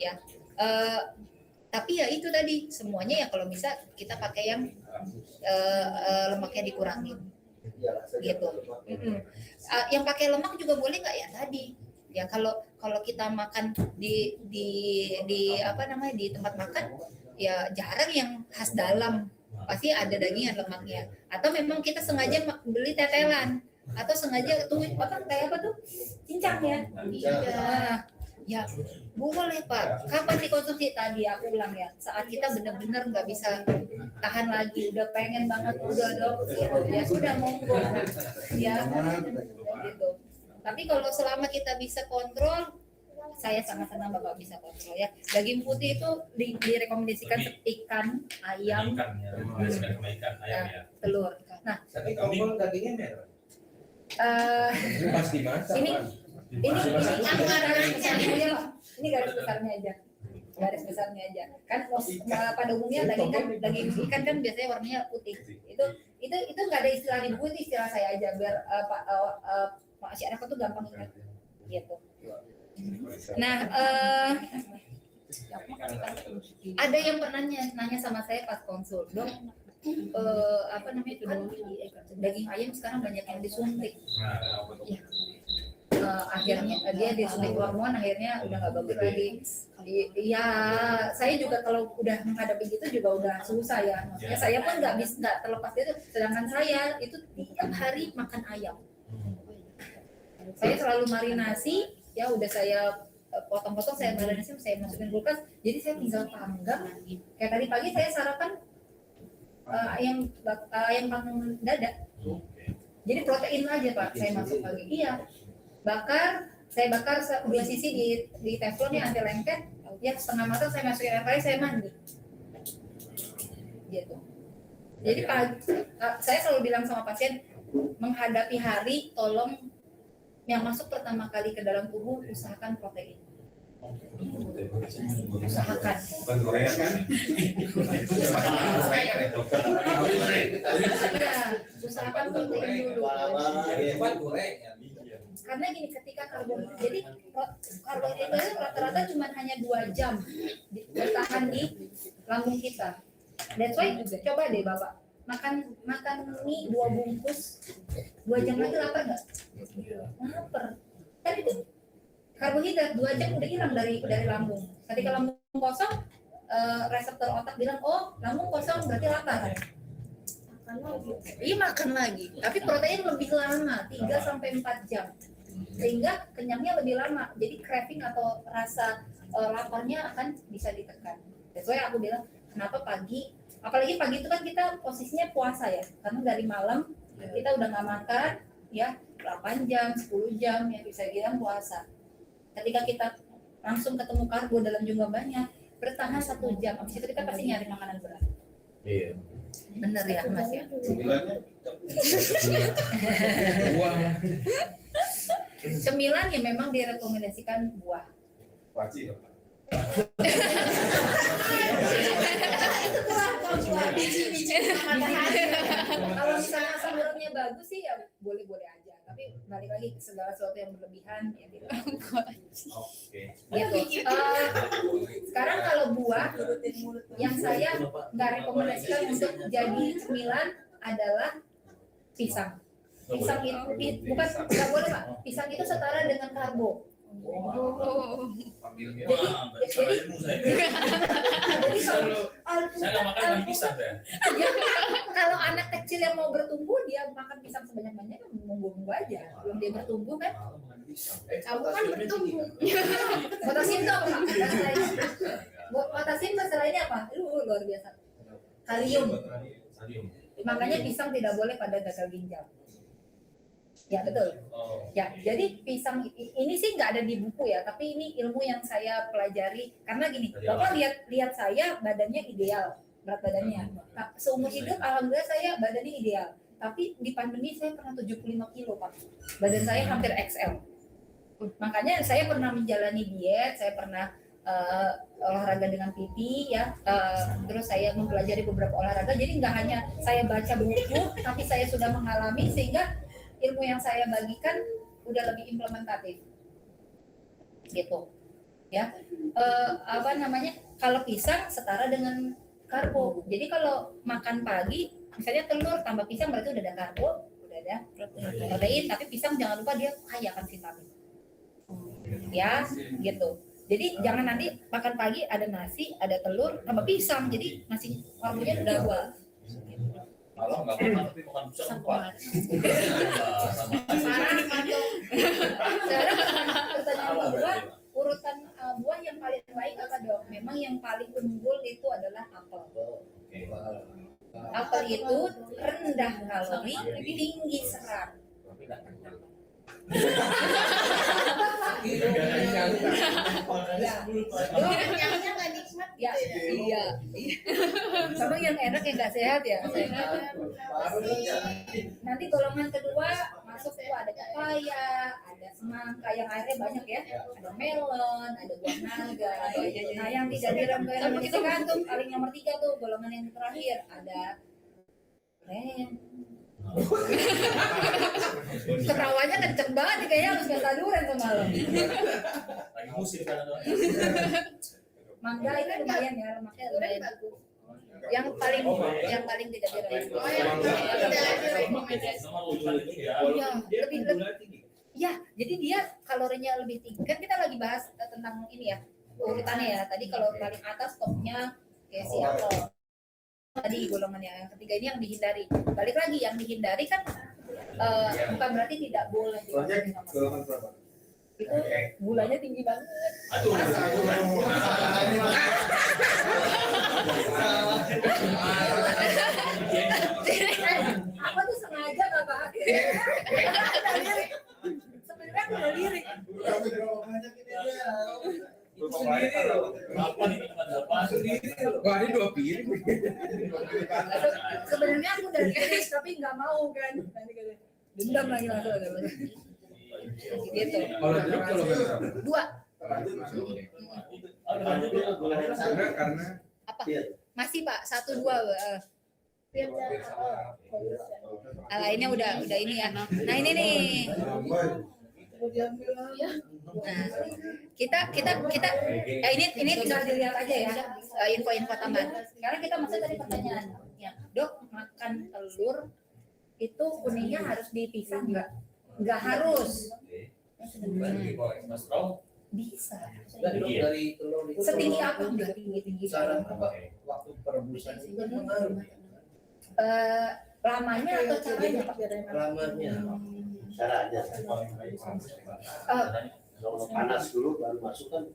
Ya. Tapi ya itu tadi semuanya ya kalau bisa kita pakai yang lemaknya dikurangin. Gitu. Yang pakai lemak juga boleh nggak ya tadi? Ya kalau kita makan di apa namanya di tempat makan ya jarang yang khas dalam, pasti ada daging yang lemaknya. Atau memang kita sengaja beli tetelan atau sengaja tuh apa kayak apa tuh cincang ya? Iya. Ya boleh Pak. Kapan dikonsumsi tadi aku ulang ya? Saat kita benar-benar nggak bisa tahan lagi, udah pengen banget, udah dok, ya sudah monggo, ya gitu. Tapi kalau selama kita bisa kontrol, saya sangat senang Bapak bisa kontrol ya. Daging putih itu direkomendasikan ikan, ayam, telur. Nah, Tapi kalau dagingnya merah. Pasti masak. Ini aku ada garis besarnya Pak. Ini garis besarnya aja. Garis besarnya aja. Kan pada umumnya daging ikan kan biasanya warnanya putih. Itu nggak ada istilah di buku, itu istilah saya aja biar Pak masyarakat tuh gampang ingat gitu. Nah, ada yang pernah nanya sama saya pas konsul, dok, apa namanya itu daging ayam sekarang banyak yang disuntik. Ya. Akhirnya dia disuntik hormon, akhirnya udah nggak bagus lagi. Ya saya juga kalau udah menghadapi gitu juga udah susah ya. Maksudnya saya pun nggak terlepas itu. Sedangkan saya itu tiap hari makan ayam. Saya selalu marinasi, ya udah saya potong-potong, saya marinasi, saya masukin kulkas. Jadi saya tinggal panggang. Kayak tadi pagi saya sarapan ayam panggang dada. Jadi protein aja Pak, saya masuk pagi. Iya. Saya bakar 2 sisi di teflon yang anti lengket, ya setengah matang saya masukin air panas, saya mandi. Gitu. Jadi saya selalu bilang sama pasien, menghadapi hari, tolong yang masuk pertama kali ke dalam tubuh usahakan protein. Usahakan. Bukan Korea kan? Korea ya dokter. Ya, usahakan protein dulu. Karena gini, ketika karbohidrat itu rata-rata cuma hanya 2 jam bertahan di lambung kita. That's why coba deh Bapak makan mie 2 bungkus 2 jam lagi lapar nggak? Lapar. Kan itu karbohidrat 2 jam udah hilang dari lambung. Ketika lambung kosong, reseptor otak bilang oh lambung kosong berarti lapar. Iya makan lagi. Tapi protein lebih lama 3-4 jam. Sehingga kenyangnya lebih lama, jadi craving atau rasa laparnya akan bisa ditekan. That's why aku bilang kenapa pagi, apalagi pagi itu kan kita posisinya puasa ya, karena dari malam kita udah nggak makan ya 8 jam, 10 jam ya bisa bilang puasa. Ketika kita langsung ketemu karbo dalam jumlah banyak, bertahan 1 jam, habis itu kita pasti nyari makanan berat. Iya. Bener ya Mas ya. Cemilan ya memang direkomendasikan buah. Wajib. Itu kurang kalau kalau misalnya asam uratnya bagus sih ya boleh-boleh aja. Tapi balik lagi segala sesuatu yang berlebihan ya tidak. Oke. Gitu. Sekarang kalau buah yang saya nggak rekomendasikan untuk jadi cemilan adalah pisang. Pisang itu bukan nggak boleh Pak. Pisang itu setara dengan karbo. Ambilnya. Wah, salah ilmu saya. Jadi Saya nggak makan dengan pisang saya. kalau anak kecil yang mau bertumbuh dia makan pisang sebanyak-banyaknya monggo-monggo aja. Belum dia bertumbuh kan? Kamu kan bertumbuh. Potasium itu apa? Potasium bahasa lainnya apa? Luar biasa. Kalium. Kalium. Makanya pisang tidak boleh pada gagal ginjal. Ya betul. Oh. Ya, jadi pisang ini sih nggak ada di buku ya, tapi ini ilmu yang saya pelajari karena gini, Bapak lihat saya badannya ideal, berat badannya. Nah, seumur hidup alhamdulillah saya badannya ideal. Tapi di pandemi saya pernah 75 kilo, Pak. Badan saya hampir XL. Makanya saya pernah menjalani diet, saya pernah olahraga dengan PT ya, terus saya mempelajari beberapa olahraga. Jadi nggak hanya saya baca buku, tapi saya sudah mengalami sehingga ilmu yang saya bagikan udah lebih implementatif gitu ya. Apa namanya, kalau pisang setara dengan karbo, jadi kalau makan pagi misalnya telur tambah pisang berarti udah ada karbo, udah ada protein, tapi pisang jangan lupa dia kaya akan vitamin ya gitu. Jadi jangan nanti makan pagi ada nasi ada telur tambah pisang, jadi nasi karbonya udah dua. Kalau nggak makan tapi makan pisang lupa. Sekarang pertanyaan kedua, urutan buah yang paling baik apa dok? Memang yang paling unggul itu adalah apel. Apel itu rendah kalori, tinggi serat. Kenyangnya nggak nikmat Ya, gitu ya. iya. Sama yang enak yang nggak sehat ya. Nanti golongan kedua masuk tuh ada pepaya, ada semangka yang airnya banyak ya, ada melon, ada buah naga. Nah yang tidak direkomendasikan tuh paling nomor 3 tuh golongan yang terakhir ada ren. Ketawanya kenceng banget nih, kayaknya harus minta durian tuh malam. Lagi musim kan ada. Mangga itu lumayan ya, lemaknya lumayan. Yang paling tidak direkomendasi. Sama ujung itu ya. Iya, lebih ya, jadi dia kalorinya lebih tinggi. Kan kita lagi bahas tentang ini ya, urutannya ya. Tadi kalau paling atas topnya kayak si apel. Tadi golongannya yang ketiga ini yang dihindari. Balik lagi yang dihindari kan bukan berarti tidak boleh. Golongan berapa? Itu gulanya tinggi banget. Aduh. Aku tuh sengaja nggak pakai. Sebenarnya aku udah lirik. Apa nih teman-teman? Wah, ini 2 piring. Sebenarnya aku udah lirik tapi nggak mau kan. Nanti kata, dendam lagi langsung. Gitu. Kalau jeruk kalau berapa? 2. Karena Apa? Masih Pak, 1, 2. Lainnya udah ini ya. Nah ini nih. Nah, kita ini tinggal dilihat aja ya, info-info tambahan. Sekarang kita masuk tadi pertanyaan. Ya, dok, makan telur itu kuningnya harus dipisah nggak? Nggak harus. Bisa. dari telur itu Setinggi apa? Nggak tinggi-tinggi. cara apa waktu perebusan itu pengaruh Lamanya atau caranya Pak? lamanya. Caranya kalau panas dulu baru masuk kan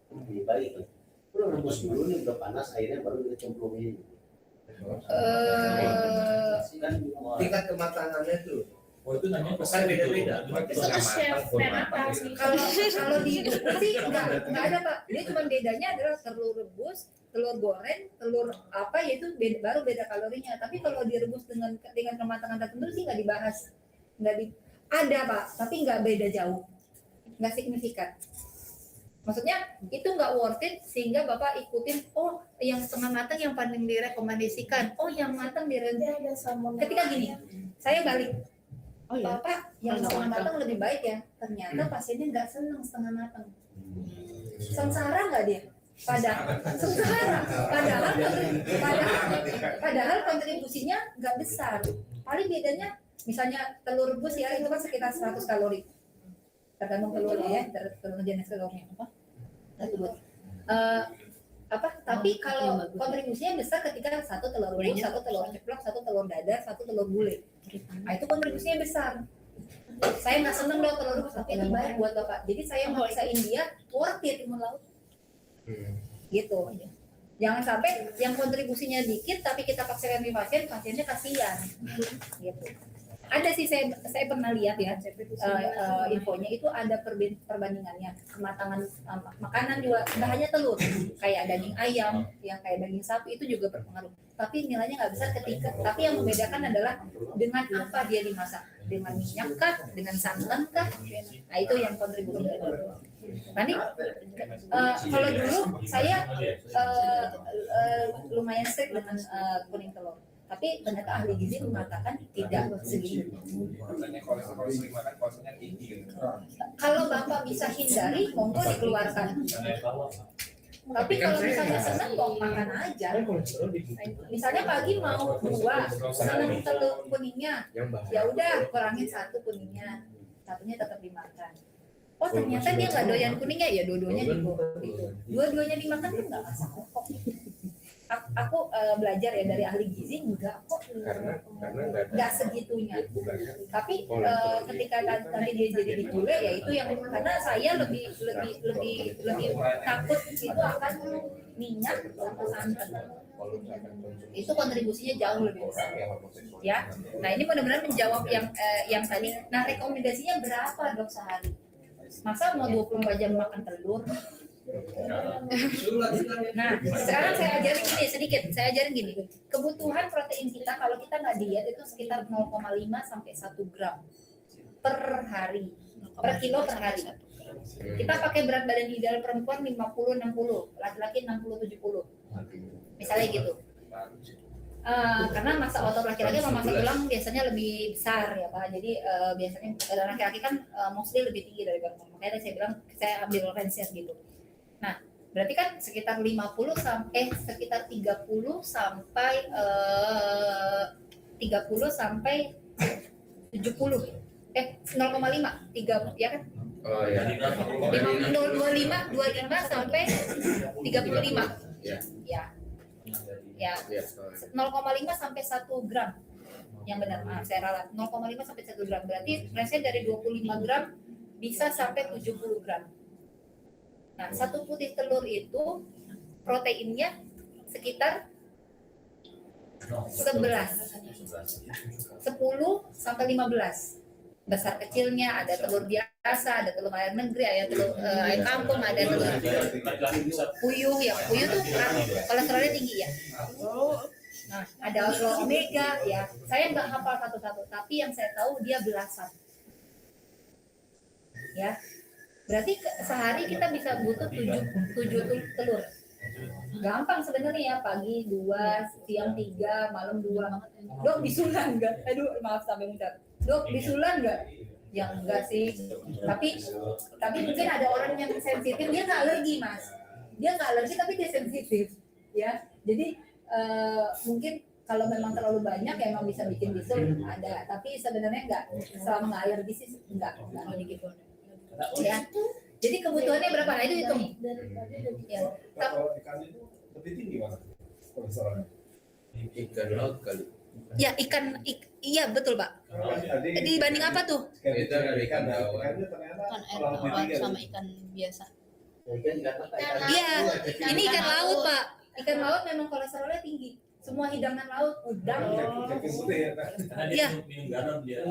lebih baik kan. Udah rebus dulu nih, udah panas airnya baru kita cemplungin. Kan Tingkat kematangannya tuh Oh itu namanya kan beda-beda. Chef Renata Kalau di buku sih nggak ada Pak. Dia cuma bedanya adalah telur rebus, telur goreng, telur apa yaitu baru beda kalorinya. Tapi kalau direbus dengan kematangan tertentu sih nggak dibahas. Ada Pak, tapi nggak beda jauh, nggak signifikan. Maksudnya itu nggak worth it sehingga Bapak ikutin. Oh yang setengah matang yang paling direkomendasikan. Oh yang matang ketika gini, saya balik. Bapak yang setengah matang lebih baik ya. Ternyata pasiennya nggak senang setengah matang. Sengsara nggak dia? Sengsara. Padahal kontribusinya nggak besar. Paling bedanya misalnya telur rebus ya itu kan sekitar 100 kalori. tergantung telurnya ya, tergantung jenis telurnya apa. Tapi kalau kontribusinya besar ketika satu telur rebus, satu telur ceplok, satu telur dadar, satu telur gulai. Nah itu kontribusinya besar. Saya nggak seneng dong telur rebus, tapi itu baik buat bapak. Jadi saya maksain dia worth it timun laut. Gitu. Jangan sampai yang kontribusinya dikit tapi kita paksakan di pasien, pasiennya kasihan. Gitu. Ada sih saya pernah lihat ya infonya itu ada perbandingannya kematangan makanan juga, nggak hanya telur, kayak daging ayam, yang kayak daging sapi itu juga berpengaruh. Tapi nilainya nggak besar tapi yang membedakan adalah dengan apa dia dimasak, dengan minyak kah, dengan santan kah, nah itu yang kontribusi. Nanti kalau dulu saya lumayan strict dengan kuning telur. Tapi ternyata ahli gizi mengatakan tidak segitu. Katanya kolesterol sering makan kolesterolnya tinggi gitu. Kalau Bapak bisa hindari, monggo dikeluarkan. Tapi kalau misalnya senang, kok makan aja. Misalnya pagi mau 2, senang telur kuningnya, ya udah kurangin 1 kuningnya, satunya tetap dimakan. Oh ternyata dia nggak doyan kuningnya, ya dua-duanya dua-duanya dimakan tuh nggak masalah kok. Aku belajar ya dari ahli gizi, enggak kok, enggak segitunya. Tapi ketika tadi dia jadi di bule, ya itu yang karena saya lebih takut itu akan minyak sama santan. Itu kontribusinya jauh lebih besar. Ya, nah ini benar-benar menjawab yang tadi. Nah rekomendasinya berapa dok sehari? Masa mau 24 jam makan telur? Nah, sekarang saya ajarin gini, kebutuhan protein kita kalau kita nggak diet itu sekitar 0,5 sampai 1 gram per hari, per kilo per hari. Kita pakai berat badan ideal perempuan 50-60, laki-laki 60-70, misalnya gitu. Karena masa otot laki-laki sama masa tulang biasanya lebih besar ya Pak. Jadi biasanya laki-laki kan mostly lebih tinggi dari perempuan. Makanya saya bilang saya ambil range gitu. Nah, berarti kan sekitar 30 sampai 30 sampai 70 0,5 3 ya kan? Oh ya. 25 sampai 35. Ya. Ya. 0,5 sampai 1 gram. Yang benar, saya ralat. 0,5 sampai 1 gram. Berarti range dari 25 gram bisa sampai 70 gram. Nah, 1 putih telur itu proteinnya sekitar 11, 10 sampai 15. Besar kecilnya ada telur biasa, ada telur ayam negeri, ada telur ayam kampung, ada telur puyuh ya. Puyuh tuh kolesterolnya tinggi ya. Nah, ada telur omega ya. Saya nggak hafal satu-satu, tapi yang saya tahu dia belasan. Ya. Berarti sehari kita bisa butuh 7 telur. Gampang sebenarnya ya, pagi 2, siang 3, malam 2. Dok bisulan enggak? Aduh, maaf sampai muncrat. Dok bisulan enggak? Ya enggak sih. Tapi mungkin ada orang yang sensitif, dia nggak alergi Mas. Dia nggak alergi tapi dia sensitif. Ya, jadi mungkin kalau memang terlalu banyak ya emang bisa bikin bisul ada. Tapi sebenarnya enggak, selama nggak alergi sih enggak gitu. Ya, jadi kebutuhannya berapa? Nah itu hitung. Ya. Kalau ikan itu lebih tinggi Mas kolesterolnya. Ikan laut kali. Ya iya betul Pak. Dibanding apa tuh? Itu dari ikan bawal. Ikannya ternyata Ikan air kalau tawar lebih sama tinggi. ikan biasa. Iya, ini ikan laut Pak. Ikan laut memang kolesterolnya tinggi. Semua hidangan laut, udang. Daging putih ya. Karena Iya. dia minum garam dia.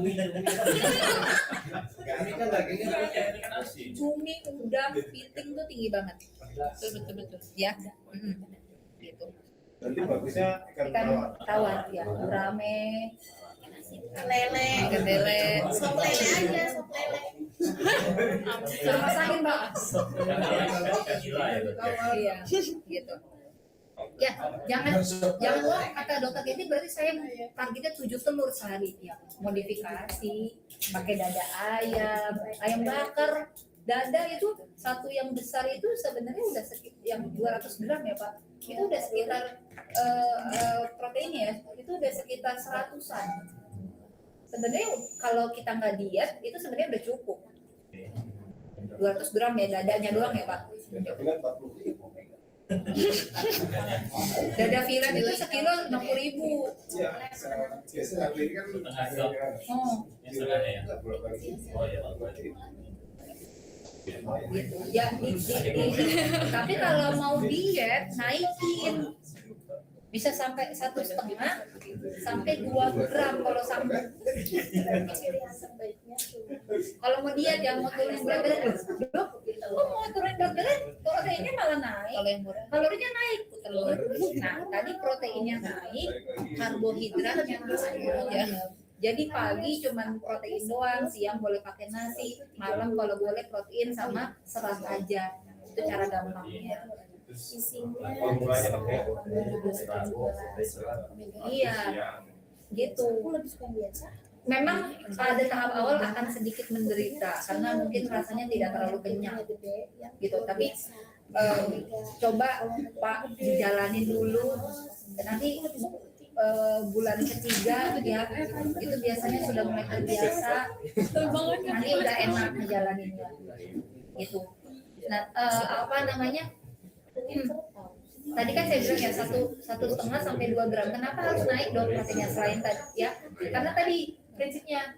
Ini kan dagingnya asin. Cumi, udang, piting tuh tinggi banget. Betul. Ya. Gitu. Nanti bagusnya ikan Ikan tawar. tawar ya, gurame, Lele. ikan lele. Sop lele aja, sop lele. Suruh masakin Pak. Iya. Iya, gitu. Ya, jangan wah kata dokter Gedi berarti saya targetnya 7 telur sehari ya. Modifikasi, pakai dada ayam bakar. Dada itu satu yang besar itu sebenarnya udah sekitar yang 200 gram ya Pak. Itu udah sekitar proteinnya ya, itu udah sekitar 100-an. Sebenarnya kalau kita nggak diet itu sebenarnya udah cukup. 200 gram ya, dadanya doang ya Pak. Tapi kan 40.000. Dada viran itu sekilo 60.000. Iya, biasanya harga ini kan Setengah gram. Oh, Yang setengahnya ya. nggak berapa lagi. Oh ya, berarti. gitu. Ya, tapi kalau mau diet naikin bisa sampai 1,5 sampai 2 gram kalau sampai. Kalau mau diet yang mau turun berat badan, dok, kok mau turun berat badan, proteinnya malah naik, kalorinya naik, telur. Nah, tadi proteinnya naik, karbohidratnya naik ya. Jadi pagi cuman protein doang, siang boleh pakai nasi, malam kalau boleh protein sama serat aja. Itu cara gampangnya. Formulanya pakai Iya, gitu. Memang pada tahap awal akan sedikit menderita karena mungkin rasanya tidak terlalu kenyang, gitu. Tapi coba Pak dijalanin dulu. Nanti bulan ketiga ya itu biasanya sudah mulai terbiasa, nanti udah enak ngejalaninnya gitu. Nah apa namanya, tadi kan saya bilang ya 1,5 sampai 2 gram. Kenapa harus naik dong proteinnya selain tadi ya, karena tadi prinsipnya,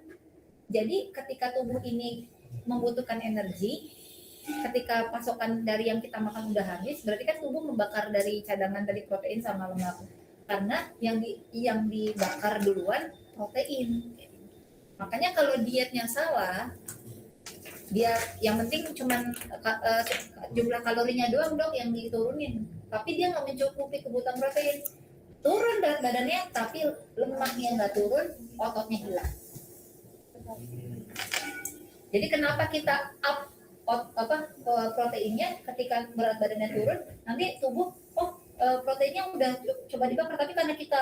jadi ketika tubuh ini membutuhkan energi, ketika pasokan dari yang kita makan udah habis, berarti kan tubuh membakar dari cadangan dari protein sama lemak. Karena yang dibakar duluan protein. Makanya kalau dietnya salah, dia yang penting cuman jumlah kalorinya doang dok yang diturunin, tapi dia nggak mencukupi kebutuhan protein. Turun berat badannya, tapi lemaknya nggak turun, ototnya hilang. Jadi kenapa kita up proteinnya ketika berat badannya turun, nanti tubuh proteinnya udah coba dibakar, tapi karena kita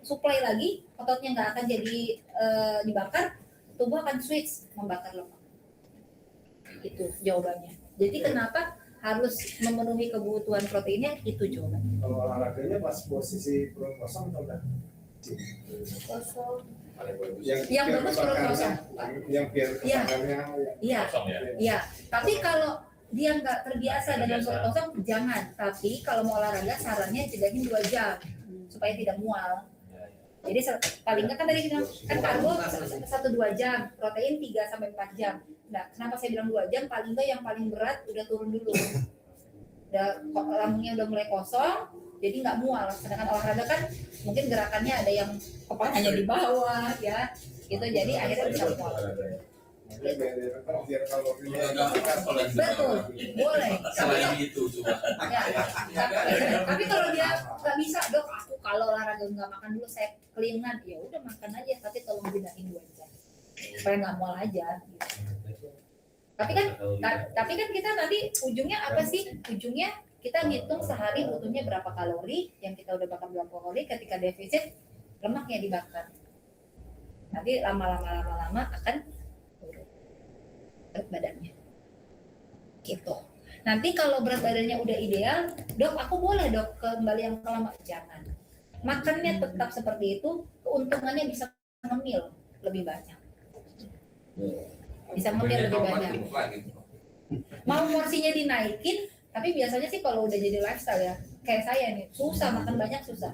supply lagi, ototnya nggak akan jadi dibakar, tubuh akan switch membakar lemak. Itu jawabannya. Jadi kenapa harus memenuhi kebutuhan proteinnya, itu jawabannya. Kalau olahraganya pas posisi perut kosong atau enggak? Yang bagus perut kosong. Yang biar kesakarnya. Iya, Kosong ya. iya. Tapi kalau dia nggak terbiasa dengan perut kosong, jangan. Tapi kalau mau olahraga, sarannya jedanya 2 jam supaya tidak mual. Jadi paling nggak kan tadi bilang kan karbo 1-2 jam, protein 3-4 jam. Nah, kenapa saya bilang 2 jam? Paling nggak yang paling berat udah turun dulu. Udah lambungnya udah mulai kosong, jadi nggak mual. Sedangkan olahraga kan mungkin gerakannya ada yang kepalanya di bawah ya, gitu. Jadi akhirnya bisa mual. Biar kalorinya. Betul, boleh. Selain itu coba. Ya, tapi kalau dia nggak bisa, dok, aku kalau olahraga nggak makan dulu saya kelingan, ya udah makan aja, tapi tolong gunain 2 jam supaya nggak mual aja. Gitu. Tapi kan kita nanti ujungnya apa sih? Ujungnya kita ngitung sehari butuhnya berapa kalori, yang kita udah bakar berapa kalori, ketika defisit lemaknya dibakar. Nanti lama-lama akan turun berat badannya. Gitu. Nanti kalau berat badannya udah ideal, dok, aku boleh dok kembali yang ke lemak? Jangan. Makannya tetap seperti itu, keuntungannya bisa ngemil lebih banyak. Bisa ngemil lebih banyak. Mau porsinya dinaikin, tapi biasanya sih kalau udah jadi lifestyle ya, kayak saya nih, susah makan banyak, susah.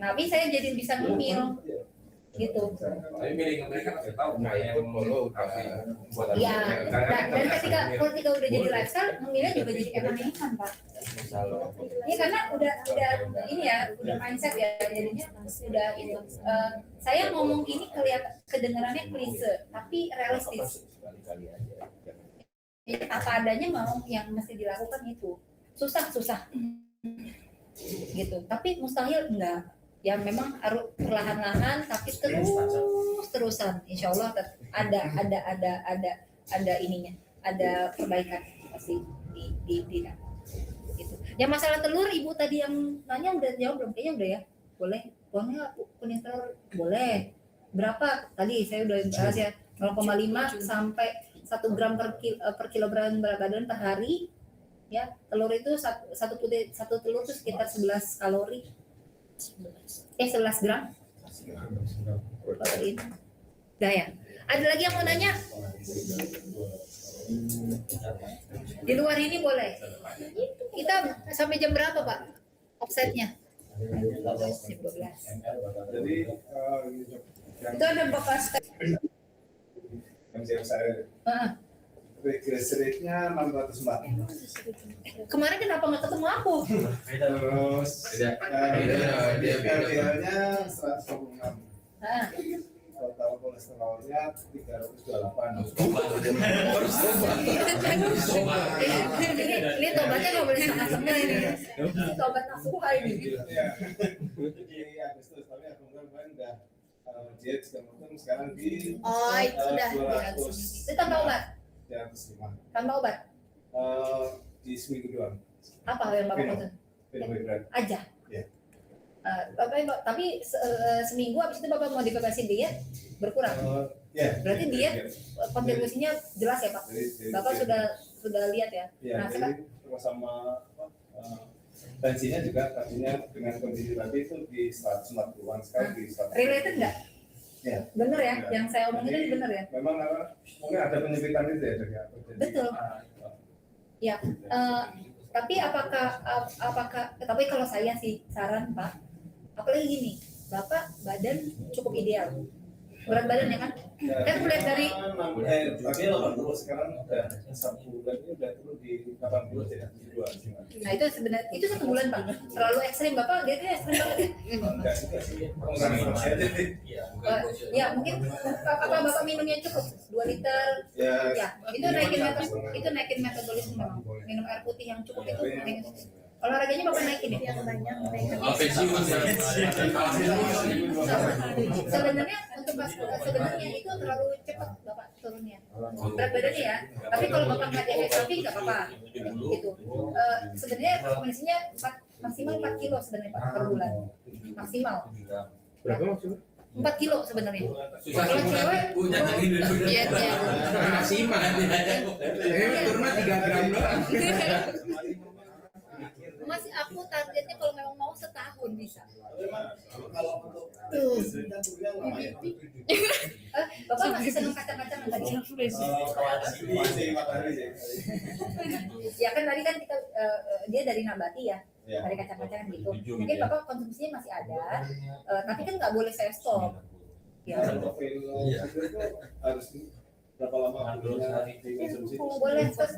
Tapi saya jadi bisa ngemil. Gitu. Tapi milih mereka nggak tahu kayak yang mau buat Iya. Dan ketika udah jadi lifestyle, ngemilnya juga jadi enak-enakan Pak. Iya karena udah ini ya, udah mindset ya, jadinya udah itu. Saya ngomong ini kedengarannya klise, tapi realistis. Apa adanya mau yang mesti dilakukan itu. Susah. Gitu. Tapi mustahil enggak. Ya memang harus perlahan-lahan, tapi terusan. Insya Allah ada ininya, ada perbaikan pasti di gitu. Ya masalah telur, ibu tadi yang nanya udah jawab belum? Kayaknya udah ya. Boleh kuning telur boleh. Berapa? Tadi saya udah bahas ya, 0,5 sampai 1 gram per kilogram berat badan per hari. Ya, telur itu satu telur itu sekitar 11 kalori. 11 gram protein. Dah ya. Ada lagi yang mau nanya? Di luar ini boleh. Kita sampai jam berapa Pak? Offsetnya? 12. Jadi Itu ada bekas. yang saya regress rate-nya 604. Kemarin kenapa nggak ketemu aku? Terus Dia LDL-nya 126. Heeh. Total kolesterolnya 328. Ini tobatnya nggak boleh setengah-setengah ini. Ini tobat nasuha ini. Iya. Di Agustus, tapi aku kemarin udah diet segala macam, sekarang di Oh, itu udah. 200 Itu tambah obat. 205. Tambah obat. Di seminggu doang. Apa yang Bapak Minum. maksud? Minum hidrat. Aja. Iya. Tapi seminggu habis itu Bapak modifikasi diet berkurang. Ya. Berarti diet kontribusinya jelas ya Pak. Bapak sudah lihat ya. Ya, Nah, jadi sama tensinya juga tadinya dengan kondisi tadi itu di 140-an, sekarang di 100. related nggak? Ya. Bener ya, Ya. yang saya omongin Jadi, ini bener ya. Memang mungkin ada penyempitan itu ya, Dok, ya. Jadi, Betul. Ya, tapi tapi kalau saya sih saran Pak, apalagi gini, Bapak badan cukup ideal, berat badan ya kan? Kan melihat dari tadi 80, sekarang udah 1 bulan ini udah turun di 80 ya, 72. Nah itu sebenarnya itu 1 bulan Pak, terlalu ekstrim Bapak, dia ekstrim banget ya. Enggak juga sih, pengurangan aja. Ya mungkin apa Bapak minumnya cukup 2 liter, ya itu naikin metabolisme memang. Minum air putih yang cukup itu naikin. Olahraganya Bapak naikin ya. Yang banyak mereka. Sebenarnya untuk sebenarnya itu terlalu cepat Bapak turunnya berat badannya ya. Tapi kalau Bapak nggak diet tapi nggak apa-apa gitu. Sebenarnya rekomendasinya maksimal 4 kilo sebenarnya Pak per bulan maksimal. Berapa maksudnya? 4 kilo sebenarnya. Susah Kalau cewek Iya, iya. Maksimal turun 3 gram doang. masih aku targetnya kalau memang mau setahun bisa. Kalau untuk Bapak masih seneng kacang-kacangan tadi. Masih matahari sih. Ya kan tadi kan kita dia dari nabati ya. Ya. Dari kacang-kacangan gitu. Mungkin Bapak konsumsinya masih ada, tapi kan nggak boleh saya stop. Ya. Untuk film itu harus berapa lama dikonsumsi? Boleh terus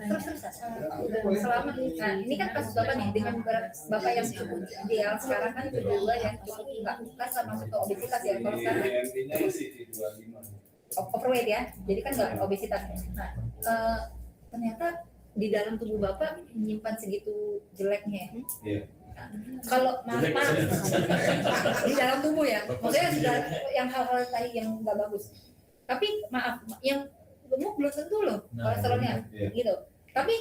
selama nah ini kan kasus Bapak nih dengan berat Bapak yang cukup ideal sekarang kan kedua yang cukup nggak masuk ke obesitas ya. Kalau sekarang BMI-nya masih di 25. overweight ya, jadi kan nggak obesitas. Nah ternyata di dalam tubuh Bapak menyimpan segitu jeleknya. Iya. Kalau maaf di dalam tubuh ya, maksudnya sudah yang hal-hal tadi yang nggak bagus. Tapi maaf, yang gemuk belum tentu loh kolesterolnya, gitu. Tapi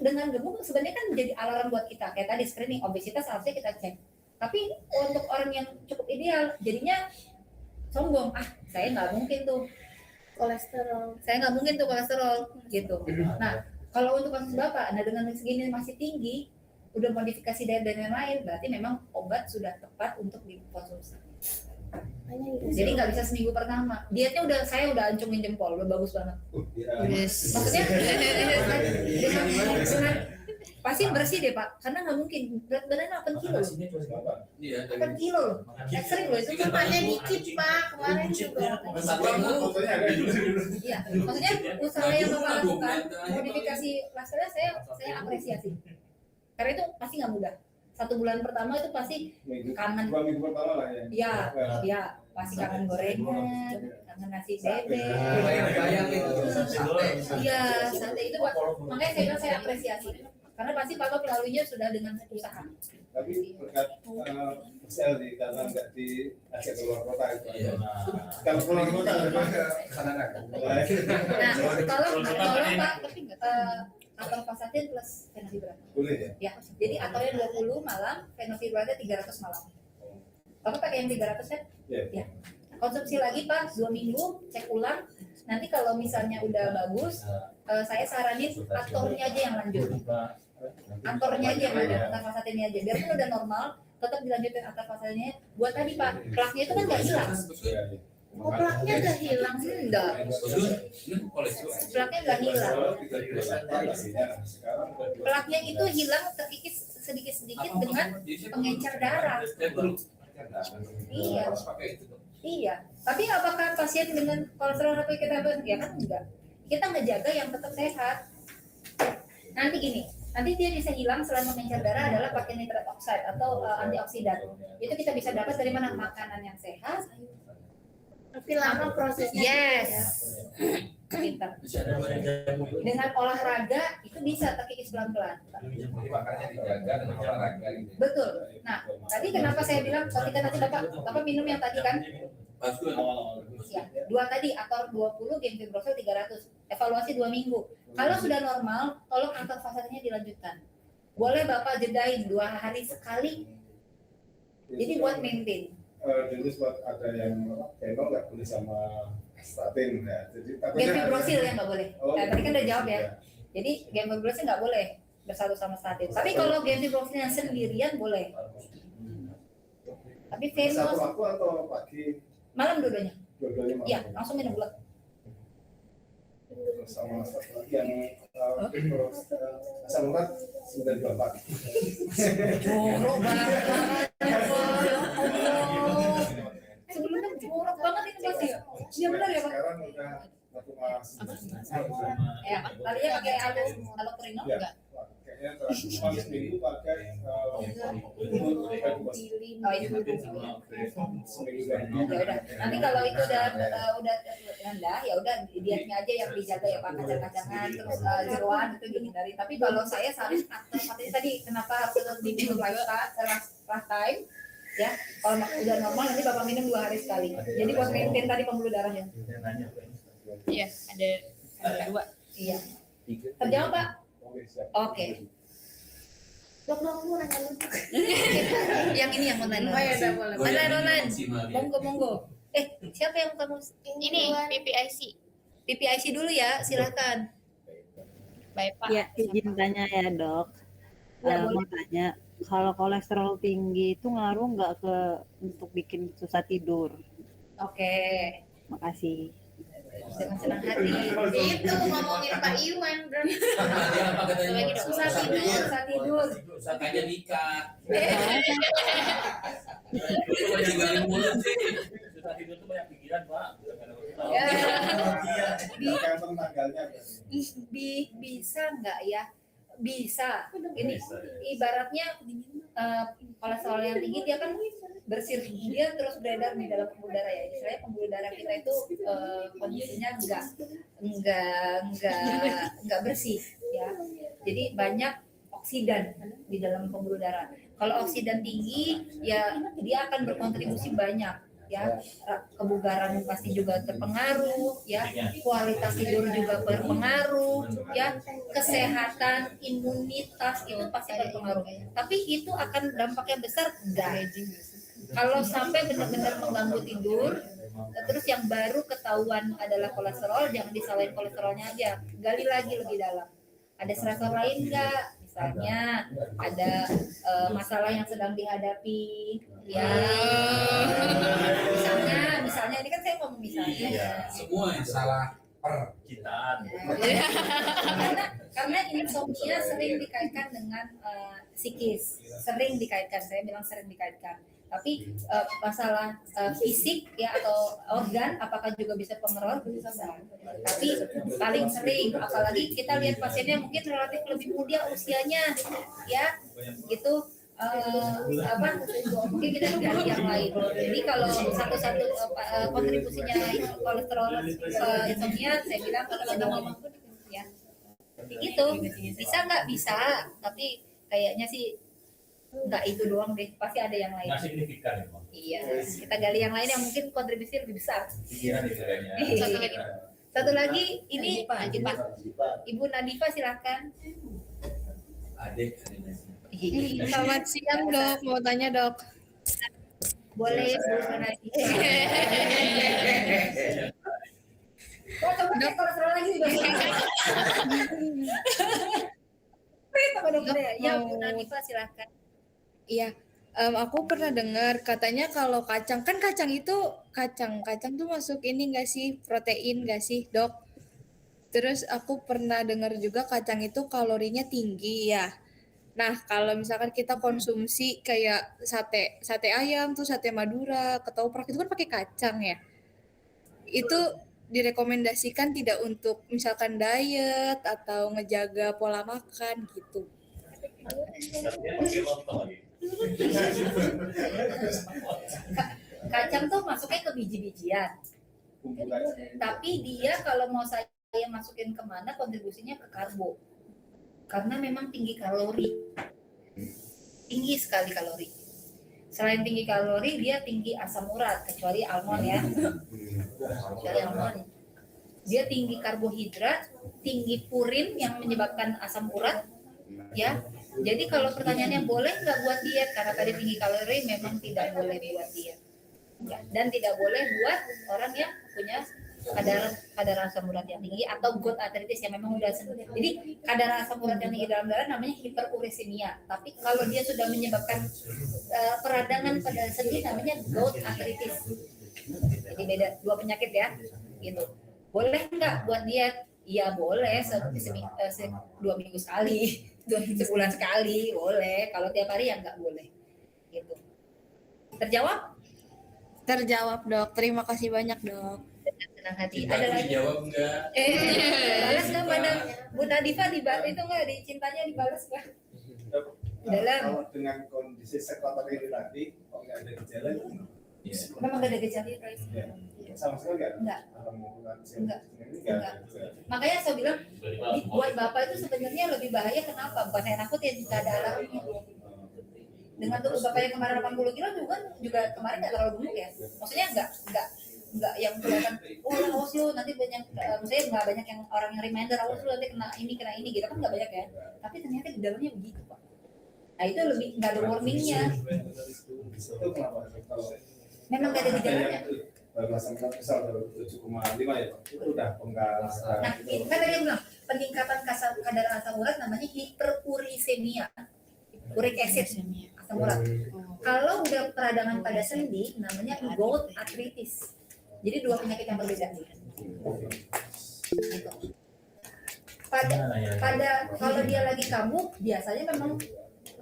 dengan gemuk sebenarnya kan menjadi alarm buat kita. Kayak tadi screening obesitas harusnya kita cek. Tapi untuk orang yang cukup ideal, jadinya sombong. Saya nggak mungkin tuh Kolesterol. saya nggak mungkin tuh kolesterol, gitu. Nah, kalau untuk kasus Bapak, nah dengan segini masih tinggi, udah modifikasi diet dan lain-lain, berarti memang obat sudah tepat untuk dikonsumsi. Jadi nggak bisa seminggu pertama. Dietnya saya udah ancungin jempol, udah bagus banget. Maksudnya dengan pasti bersih deh Pak, karena nggak mungkin berat badannya 8 kilo. Iya, 8 kilo loh, ekstrim loh itu. Makannya dikit Pak, kemarin juga. Iya, maksudnya usaha yang Bapak lakukan, modifikasi lifestyle saya apresiasi. Karena itu pasti nggak mudah. 1 bulan pertama itu pasti kangen. 2 minggu pertama lah ya. Iya, pasti kangen gorengan, kangen nasi bebek. bayang itu. Iya, sate itu Pak. Makanya saya bilang saya apresiasi. Karena pasti Bapak melaluinya sudah dengan usaha. Tapi berkat sel di dalam nggak di ajak keluar kota itu. Kalau keluar kota ada ke sana kan. Nah, tolong Pak, atorvastatin plus fenofibrate. Boleh ya. Ya, jadi atornya 20 malam, fenofibrate 300 malam. Bapak pakai yang 300 kan? Iya. Ya. Konsumsi lagi Pak 2 minggu, cek ulang. Nanti kalau misalnya udah bagus, saya saranin atornya aja yang lanjut. Atornya aja yang lanjut, atorvastatinnya aja. Biarpun udah normal, tetap dilanjutin atorvastatinnya. Buat tadi Pak, plaknya itu kan nggak hilang. Plaknya udah hilang. Enggak, plaknya nggak hilang. Plaknya itu hilang terkikis sedikit-sedikit dengan pengencer darah. Iya. Iya. Tapi apakah pasien dengan kolesterol apa kita ya kan enggak. Kita ngejaga yang tetap sehat. Nanti gini, nanti dia bisa hilang selain mengencer darah adalah pakai nitrat oxide atau antioksidan. Itu kita bisa dapat dari mana? Makanan yang sehat. Tapi lama prosesnya. Yes. Pintar. Dengan olahraga itu bisa terkikis pelan-pelan. Jadi makanya dijaga dengan olahraga gitu. Betul. Nah, tadi kenapa saya bilang ketika nanti Bapak minum yang tadi kan? Ya, 2 tadi atau 20 gemfibrosol 300. Evaluasi 2 minggu. Kalau sudah normal, tolong angkat fasenya dilanjutkan. Boleh Bapak jedain 2 hari sekali. Jadi buat maintain. Dulu sempat ada yang Keno nggak boleh sama statin ya. Jadi takutnya Gemfibrosil yang nggak boleh. Oh, Nah, tadi kan udah jawab ya. iya. Jadi gemfibrosil nggak boleh bersatu sama statin. Tapi kalau gemfibrosil yang sendirian boleh. Tapi Satu venus waktu atau pagi malam dua-duanya. dua-duanya malam. Iya, langsung minum dulu. Terus sama satu lagi yang asam urat 924. Jorok banget. Ya Allah. Sebelumnya jorok banget ini pasti ya. Iya benar ya Pak. Sekarang udah 1,9. Ya, tadinya pakai allopurinol Ya. enggak? Kayaknya terakhir seminggu pakai Oh, itu. seminggu dan Ya udah. Nanti kalau itu udah rendah, ya udah dietnya aja yang dijaga ya Pak, kacang-kacangan terus jeroan itu dihindari. Tapi kalau saya saran seperti tadi kenapa harus tetap diminum lifetime ya. Kalau udah normal nanti Bapak minum 2 hari sekali. Jadi buat maintain tadi pembuluh darahnya. Iya, ada 2. Iya. Terjawab Pak? Oke, siap. Oke. Dok, mau nanya lu. Yang ini yang online. Oh ya udah boleh. Online. Monggo. Siapa yang kamu Ini PPIC. PPIC dulu ya, silakan. Baik Pak. Ya, izin tanya ya dok. Ya, boleh. Mau tanya, kalau kolesterol tinggi itu ngaruh nggak ke untuk bikin susah tidur? Oke. Makasih. Dengan senang hati. Itu ngomongin Pak Iwan berarti. Apa katanya? Lagi dong. Susah tidur. Usahanya nikah. Coba tinggalin mulut sih. Susah tidur tuh banyak pikiran, Pak. Ya. Tergantung tanggalnya. Bisa nggak ya? Bisa. Ini ibaratnya kolesterol yang tinggi dia kan dia terus beredar di dalam pembuluh darah ya. Istilahnya pembuluh darah kita itu kondisinya enggak bersih ya. Jadi banyak oksidan di dalam pembuluh darah. Kalau oksidan tinggi ya dia akan berkontribusi banyak ya. Kebugaran pasti juga terpengaruh ya. Kualitas tidur juga berpengaruh ya. Kesehatan, imunitas itu pasti berpengaruh. Tapi itu akan dampaknya besar enggak. Kalau sampai benar-benar mengganggu tidur, terus yang baru ketahuan adalah kolesterol, jangan disalahin kolesterolnya aja. Gali lagi lebih dalam. Ada stressor lain enggak? Misalnya ada masalah yang sedang dihadapi, ya. Misalnya ini kan saya ngomong misalnya. Semua yang salah Cintaan. Karena insomnia sering dikaitkan dengan psikis, sering dikaitkan. Saya bilang sering dikaitkan. Tapi masalah fisik ya atau organ apakah juga bisa pengaruh? Bisa. Tapi paling sering, apalagi kita lihat pasiennya mungkin relatif lebih muda usianya, ya, gitu. Mungkin kita ganti yang lain. Jadi kalau satu-satu kontribusinya kolesterol insomnia, saya bilang kalau kita ngomong ya, gitu. Bisa nggak bisa, tapi kayaknya sih nggak itu doang deh, pasti ada yang lain. Nggak signifikan ya, Pak. Iya, kita gali yang lain yang mungkin kontribusi lebih besar. Pikiran itu kayaknya. Satu lagi, ini Ibu Nadifa silakan. adik. Selamat siang dok, mau tanya dok. Boleh Bu Nadifa. Oh, coba cek kolesterol lagi juga. Apa dokter ya? Ya Bu Nadifa silakan. Iya, Aku pernah dengar katanya kalau kacang kan kacang tuh masuk ini nggak sih protein nggak sih dok? Terus aku pernah dengar juga kacang itu kalorinya tinggi ya. Nah kalau misalkan kita konsumsi kayak sate ayam tuh sate Madura, ketoprak itu kan pakai kacang ya. Itu direkomendasikan tidak untuk misalkan diet atau ngejaga pola makan gitu. Artinya pakai lontong lagi. Kacang tuh masuknya ke biji-bijian. kumpulan Tapi dia kalau mau saya masukin kemana kontribusinya ke karbo. Karena memang tinggi kalori. Tinggi sekali kalori. Selain tinggi kalori, dia tinggi asam urat, kecuali almond ya. Kecuali almond. Dia tinggi karbohidrat, tinggi purin yang menyebabkan asam urat. Ya, jadi kalau pertanyaannya boleh nggak buat diet? Karena tadi tinggi kalori memang tidak boleh buat diet. Ya, dan tidak boleh buat orang yang punya kadar asam urat yang tinggi atau gout arthritis yang memang udah jadi kadar asam urat yang tinggi dalam darah namanya hiperurisemia. Tapi kalau dia sudah menyebabkan peradangan pada sendi namanya gout arthritis. Jadi beda dua penyakit ya, gitu. Boleh nggak buat diet? Iya boleh, 2 minggu sekali, 2 minggu sebulan sekali boleh. Kalau tiap hari ya nggak boleh, gitu. Terjawab? Terjawab dok, terima kasih banyak dok. Senang hati. Kita Ada lagi? dijawab enggak? Balas nggak pada Bu Nadifa itu nggak di cintanya dibalas nggak? Dalam. Kalau dengan kondisi sektor ini tadi kok nggak ada gejala itu Memang nggak ada gejala. sama sekali nggak? Enggak. Kalau melakukan Enggak. ini nggak ada gejala. Makanya saya bilang buat bapak itu sebenarnya lebih bahaya. Kenapa? Bukan saya nakutin, nggak ada alarmnya. Dengan tubuh bapak yang kemarin 80 kilo juga kemarin nggak terlalu gemuk ya. Maksudnya nggak yang kelihatan awas lu nanti banyak maksudnya nggak banyak yang orang yang reminder awas lu nanti kena ini gitu kan nggak banyak ya. Tapi ternyata di dalamnya begitu pak. Nah itu lebih nggak ada warningnya. Itu kenapa? Kalau Memang nggak ada gejalanya. balasan misal 7,5 ya Pak, itu udah penggalas. Nah itu kan tadi yang bilang peningkatan kadar asam urat namanya hiperurisemia, uric acid asam urat. Kalau udah peradangan pada sendi namanya gout arthritis. Jadi dua penyakit yang berbeda. Gitu. Pada kalau dia lagi kambuh biasanya memang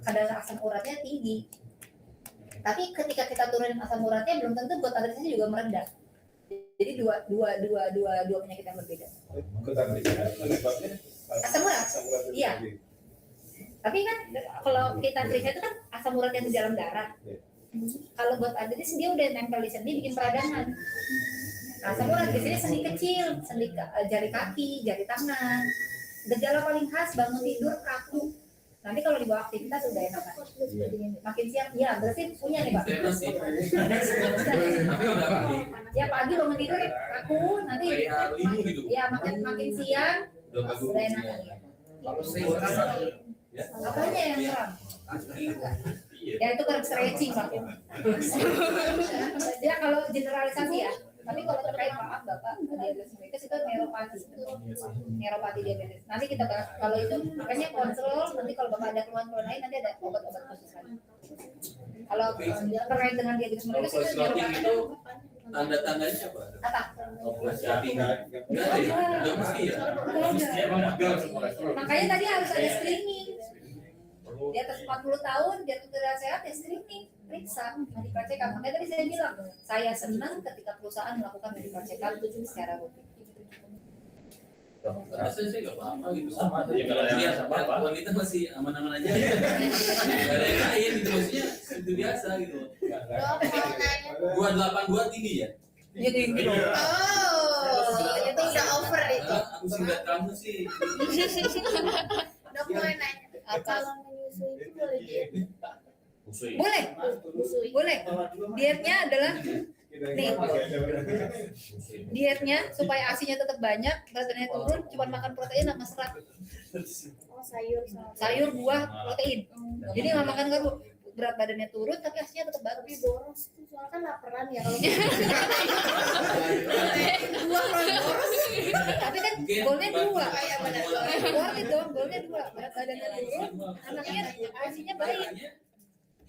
kadar asam uratnya tinggi. Tapi ketika kita turunin asam uratnya belum tentu gout arthritisnya juga merendah. Jadi dua penyakit yang berbeda. Penyebabnya Asam urat. Iya. Tapi kan kalau kita arthritis itu kan asam urat yang di dalam darah. Kalau gout arthritis dia udah nempel di sendi bikin peradangan. Asam urat biasanya sendi kecil, jari kaki, jari tangan. Gejala paling khas bangun tidur kaku. Nanti kalau dibawa aktivitas udah enak kan. Makin siang, ya berarti punya nih Pak. Saya masih. Tapi udah pagi. Ya pagi bangun tidur kaku, nanti Kayak libur gitu. ya makin siang Udah bagus. udah enak lagi. Kalau saya ya. Apanya yang kurang? Iya. Ya itu kurang stretching Pak. Ya kalau generalisasi ya. Tapi kalau terkait maaf Bapak diabetes mellitus itu neuropati diabetes. Nanti kita bahas kalau itu makanya kontrol. Nanti kalau Bapak ada keluhan lain nanti ada obat-obat khusus lagi. Kalau terkait dengan diabetes Kalau mellitus itu kolesterol tinggi neuropati. itu tanda-tandanya apa? Apa? Kolesterol tinggi. Enggak ada ya? Enggak mesti ya? Dia memegang kolesterol. Makanya tadi harus ada screening. Di atas 40 tahun jantung tidak sehat ya screening, periksa, medical check up. Makanya tadi saya bilang, saya senang ketika perusahaan melakukan medical check up secara rutin. Rasa sih enggak apa-apa gitu. Sama aja. Ya, kalau yang Lihat apa-apa. wanita masih aman-aman aja. Enggak ada yang lain gitu maksudnya itu biasa gitu. Dok mau nanya. 282 tinggi ya? Jadi Oh, itu udah over itu. Aku sih lihat kamu sih. Dok mau nanya. Kalau menyusui itu boleh diet? boleh, Menyusui. boleh. Dietnya adalah dietnya supaya asinya tetap banyak, berat badannya turun, cuma makan protein sama serat, Oh sayur sama. sayur, buah, protein. Jadi nggak makan karbo, berat badannya turun tapi asinya tetap Tapi bagus. boros tuh soalnya kan laparan ya kalau buah boros. Tapi kan Mungkin golnya dua. Kayak benar. Worth it dong, golnya dua. Berat badannya turun, anaknya asinya baik.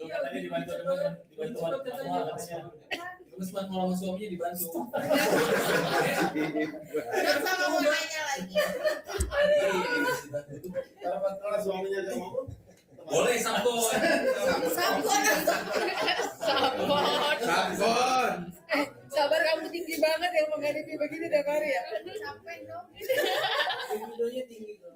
Katanya dibantu teman, dibantu manual katanya. Terus manual sama suaminya dibantu. Dok, sama mau nanya lagi. Kalau suaminya nggak mau, Boleh sampo. Sabun. Sabun. Sabar, kamu tinggi banget ya menghadapi begini tiap hari ya. Sampai dong. Libidonya tinggi dong.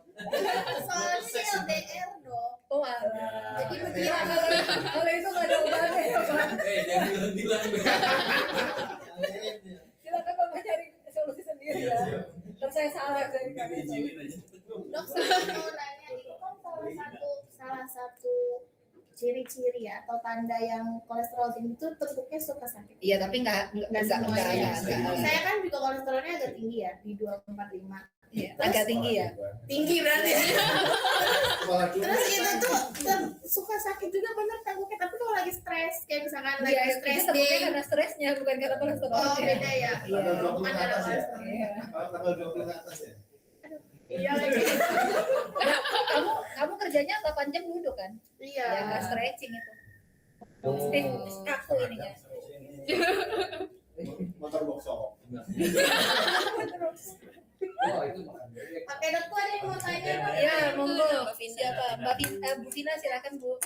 Soalnya LDR dok. Oh alah. Jadi begini. Ya, kalau itu nggak ada obatnya ya Pak. Jangan bilang. Silakan Bapak cari solusi sendiri ya. Terus saya salah dari kami. Izinin aja. Dok, saya mau nanya itu kan salah satu ciri-ciri ya atau tanda yang kolesterol tinggi itu bentuknya suka sakit. Iya, tapi enggak semuanya. enggak. Saya kan juga kolesterolnya agak tinggi ya di 245. Iya, agak tinggi ya. Tinggi berarti. kepala dulu. Terus itu tuh suka sakit juga bener tanggungnya, tapi kalau lagi stres kayak misalkan lagi Iya, stres itu tapi day. karena stresnya bukan karena kolesterol. Oh beda ya. Iya. Bukan karena kolesterol. Iya. Tanggal 20 ke atas ya. Iya lagi. Kamu kerjanya 8 jam duduk kan? Iya. Ya nggak stretching itu. Stiff kaku ininya. Motor boxer. Oh, itu makan bebek. Oke dok, tuh ada yang mau tanya dok. Iya, monggo. Siapa? Bu Vina silakan Bu.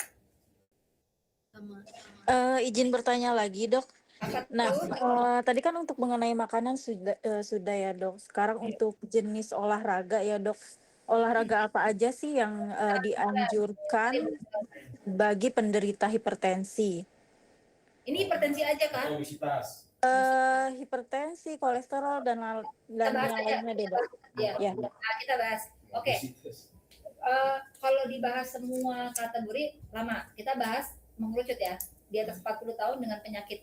Izin bertanya lagi dok. Apa Nah, tuh? tadi kan untuk mengenai makanan sudah ya dok. Sekarang untuk jenis olahraga ya dok. Olahraga apa aja sih yang dianjurkan bagi penderita hipertensi? Ini hipertensi aja kan? Obesitas. Hipertensi, kolesterol dan Kita bahas yang aja. lainnya deh dok. Iya. Ya. Nah, kita bahas. Oke. Kalau dibahas semua kategori lama, kita bahas mengerucut ya. Di atas 40 tahun dengan penyakit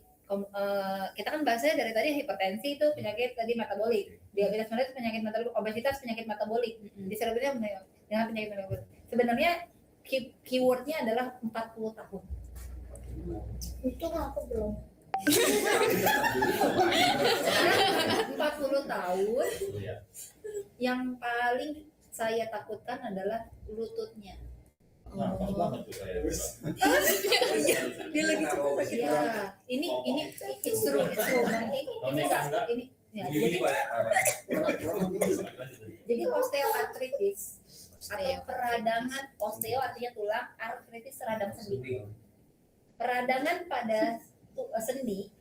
kita kan bahasanya dari tadi hipertensi itu penyakit tadi metabolik, diabetes mellitus penyakit metabolik, obesitas penyakit metabolik, diserbilnya dengan penyakit metabolik. Sebenarnya keywordnya adalah 40 tahun. Itu aku belum. 40 tahun yang paling saya takutkan adalah lututnya. Nah, pas banget tuh saya. Dia lagi ya, ini it's true. Ini ya, jadi osteoartritis atau peradangan, osteo artinya tulang, artritis radang sendi. Peradangan pada sendi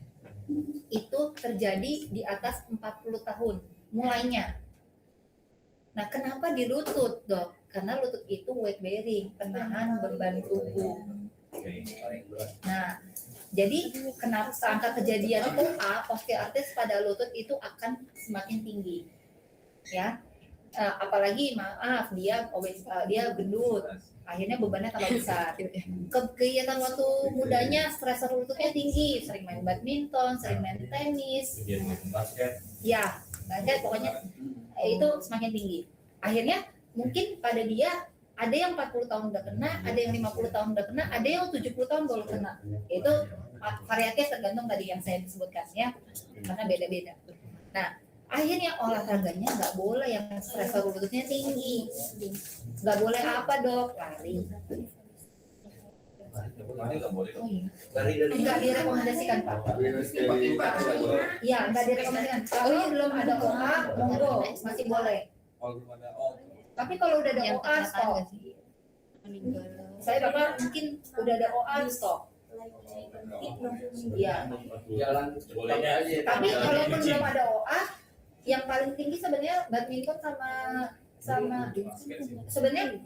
itu terjadi di atas 40 tahun mulainya. Nah, kenapa di lutut, Dok? Karena lutut itu weight bearing, penahan beban tubuh. Nah, jadi kenapa angka kejadian OA, osteoartritis pada lutut itu akan semakin tinggi, ya. Apalagi maaf dia gendut, akhirnya bebannya tambah besar. Kegiatan waktu mudanya stresor lututnya tinggi, sering main badminton, sering main tenis, Basket. ya, basket pokoknya itu semakin tinggi. Akhirnya mungkin pada dia ada yang 40 tahun udah kena, ada yang 50 tahun udah kena, ada yang 70 tahun baru kena. Itu variatif tergantung tadi yang saya sebutkan ya, karena beda-beda. Nah, akhirnya olahraganya nggak boleh yang stresor lututnya tinggi, nggak boleh apa dok, lari. Oh iya, nggak direkomendasikan Pak. Iya, nggak direkomendasikan. Kalau belum ada OA, monggo masih boleh. Tapi kalau udah ada OA, stop. Saya Bapak mungkin udah ada OA, stop. Iya. Jalan Bolehnya aja. Tapi kalaupun belum ada OA, yang paling tinggi sebenarnya badminton sama sebenarnya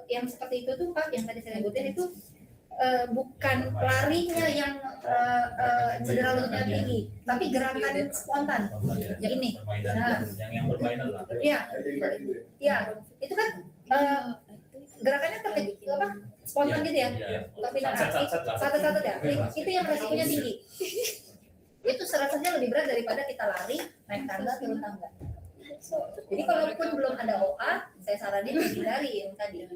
yang seperti itu tuh Pak, yang tadi saya sebutin itu bukan larinya yang cedera lututnya tinggi, tapi gerakan spontan. Yang ini. Nah, yang bermainan lah. Iya, iya, itu kan gerakannya apa? Spontan gitu ya. Tapi satu-satu ya. Itu yang resikonya tinggi. Itu rasanya lebih berat daripada kita lari, naik tangga, turun tangga. Jadi kalaupun belum ada OA, saya saranin hindari yang tadi.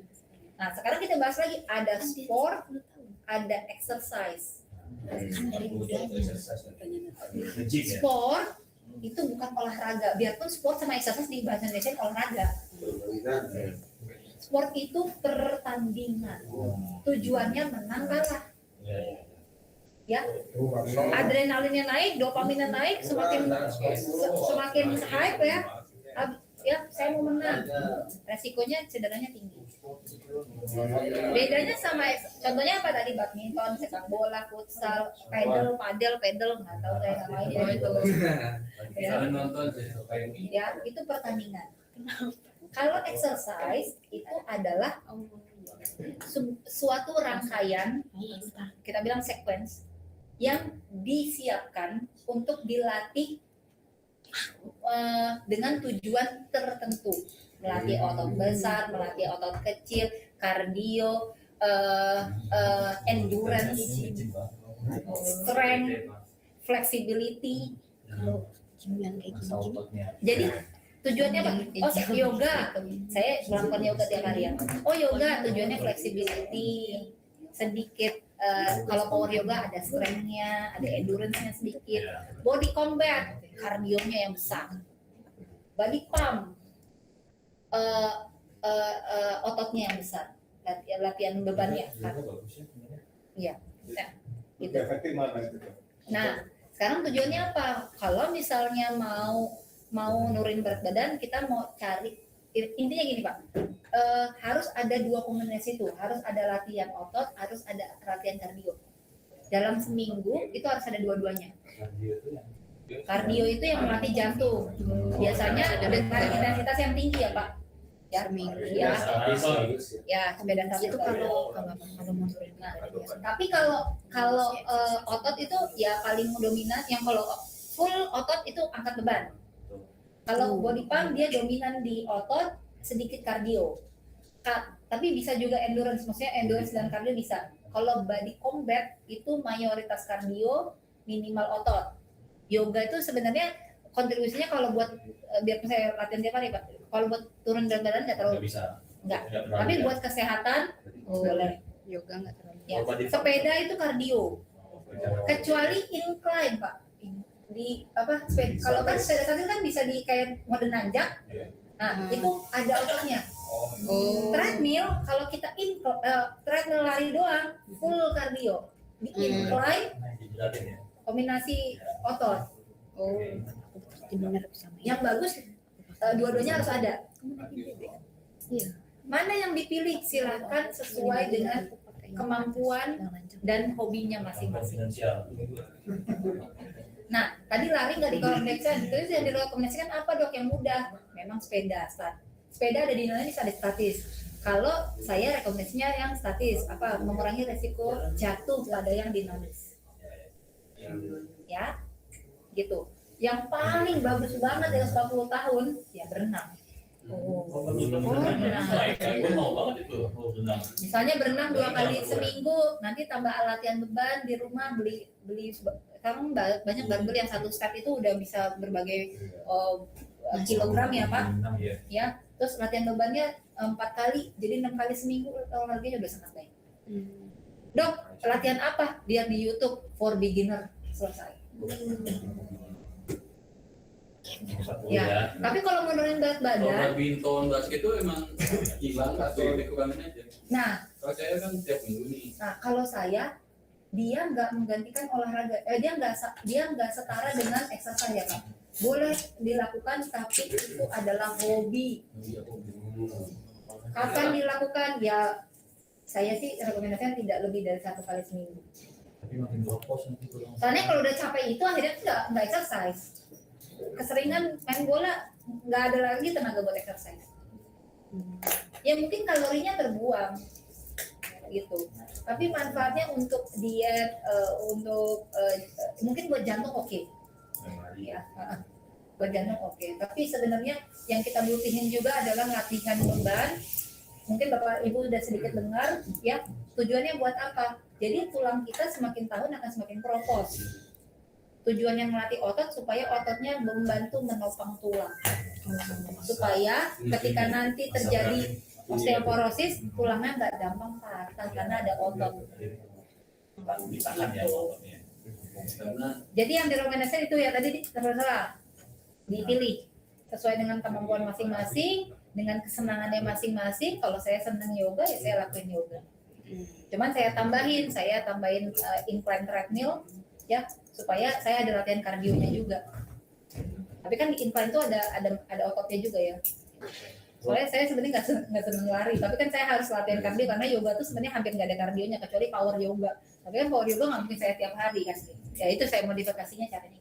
Nah, sekarang kita bahas lagi, ada sport, ada exercise. Sport itu bukan olahraga, biarpun sport sama exercise di bahasa Indonesia olahraga. Sport itu pertandingan. Tujuannya menang kalah. Ya, adrenalinnya naik, dopaminnya naik, semakin hype ya. Ya, saya mau menang. Resikonya cederanya tinggi. Bedanya sama, contohnya apa tadi, badminton, sepak bola, futsal, padel, nggak tahu saya namanya itu. Ya. Kalian nonton sih. Ya, itu pertandingan. Kalau exercise itu adalah suatu rangkaian, kita bilang sequence, yang disiapkan untuk dilatih dengan tujuan tertentu, melatih otot besar, melatih otot kecil, kardio, endurance, strength, flexibility. Jadi tujuannya apa? Oh, yoga. Saya melakukan yoga tiap hari ya. Oh, yoga tujuannya flexibility, sedikit kalau power yoga ada strength-nya, ada endurance-nya sedikit. Body combat, kardionya yang besar. Body pump, ototnya yang besar. Latihan bebannya. Iya. Nah, gitu. Efektif mana itu? Nah, sekarang tujuannya apa? Kalau misalnya mau nurunin berat badan, kita mau cari, intinya gini Pak, harus ada dua kombinasi itu, harus ada latihan otot, harus ada latihan kardio. Dalam seminggu itu harus ada dua-duanya. Kardio itu yang melatih jantung, biasanya dengan intensitas yang tinggi ya Pak. Ya, ya sepeda statis itu kalau mau nurunin. Nah, tapi kalau otot itu ya paling dominan, yang kalau full otot itu angkat beban. Kalau body pump dia dominan di otot, sedikit kardio. Tapi bisa juga endurance, maksudnya endurance dan kardio bisa. Kalau body combat itu mayoritas kardio, minimal otot. Yoga itu sebenarnya kontribusinya kalau buat biar saya latihan tiap hari Pak. Kalau buat turun berat badan nggak terlalu. Nggak. Tapi buat kesehatan boleh. Yoga nggak terlalu. Ya. Sepeda itu kardio. Kecuali incline Pak. Di apa? Kalau kan sepeda statis kan bisa di kayak mode nanjak. Nah, itu ada ototnya. Treadmill kalau kita treadmill lari doang full kardio. Di incline kombinasi otot. Yang bagus dua-duanya harus ada. Mana yang dipilih silakan sesuai dengan kemampuan dan hobinya masing-masing. Nah, tadi lari nggak direkomendasikan, terus yang direkomendasikan apa dok yang mudah? Memang sepeda, sepeda ada di dinamis, ada statis. Kalau saya rekomendasinya yang statis, apa mengurangi resiko jatuh pada yang dinamis. Ya, gitu. Yang paling bagus banget yang 40 tahun ya berenang. Misalnya berenang 2 kali seminggu, nanti tambah latihan beban di rumah, beli sekarang banyak barbel yang satu step itu udah bisa berbagai kilogram ya Pak. Ya, terus latihan bebannya 4 kali, jadi 6 kali seminggu, olahraganya udah sangat baik. Dok, latihan apa? Lihat di YouTube for beginner, selesai. Ya, tapi kalau menurunin berat badan, kalau badminton, basket itu emang hilang atau dikurangin aja. Nah, kalau saya kan tiap minggu nih. Nah, kalau saya dia nggak menggantikan olahraga, dia nggak setara dengan exercise ya Pak. Boleh dilakukan, tapi itu adalah hobi. Kapan dilakukan? Ya, saya sih rekomendasikan tidak lebih dari 1 kali seminggu. Soalnya kalau udah capek itu akhirnya nggak exercise. Keseringan main bola nggak ada lagi tenaga buat exercise. Ya mungkin kalorinya terbuang gitu. Tapi manfaatnya untuk diet, mungkin buat jantung oke. Ya, buat jantung oke. Tapi sebenarnya yang kita butuhin juga adalah latihan beban. Mungkin Bapak Ibu udah sedikit dengar, ya. Tujuannya buat apa? Jadi tulang kita semakin tahun akan semakin keropos. Tujuannya melatih otot supaya ototnya membantu menopang tulang. Supaya ketika nanti terjadi osteoporosis, tulangnya nggak gampang patah karena ada otot. Jadi yang direkomendasikan itu ya tadi terserah dipilih sesuai dengan kemampuan masing-masing. dengan kesenangannya masing-masing. Kalau saya senang yoga ya saya lakuin yoga. Cuman saya tambahin incline treadmill ya supaya saya ada latihan kardionya juga. Tapi kan di incline itu ada ototnya juga ya. Soalnya saya sebenarnya nggak seneng lari, tapi kan saya harus latihan kardio karena yoga tuh sebenarnya hampir nggak ada kardionya kecuali power yoga. Tapi kan power yoga nggak mungkin saya tiap hari kan. Ya itu saya modifikasinya caranya.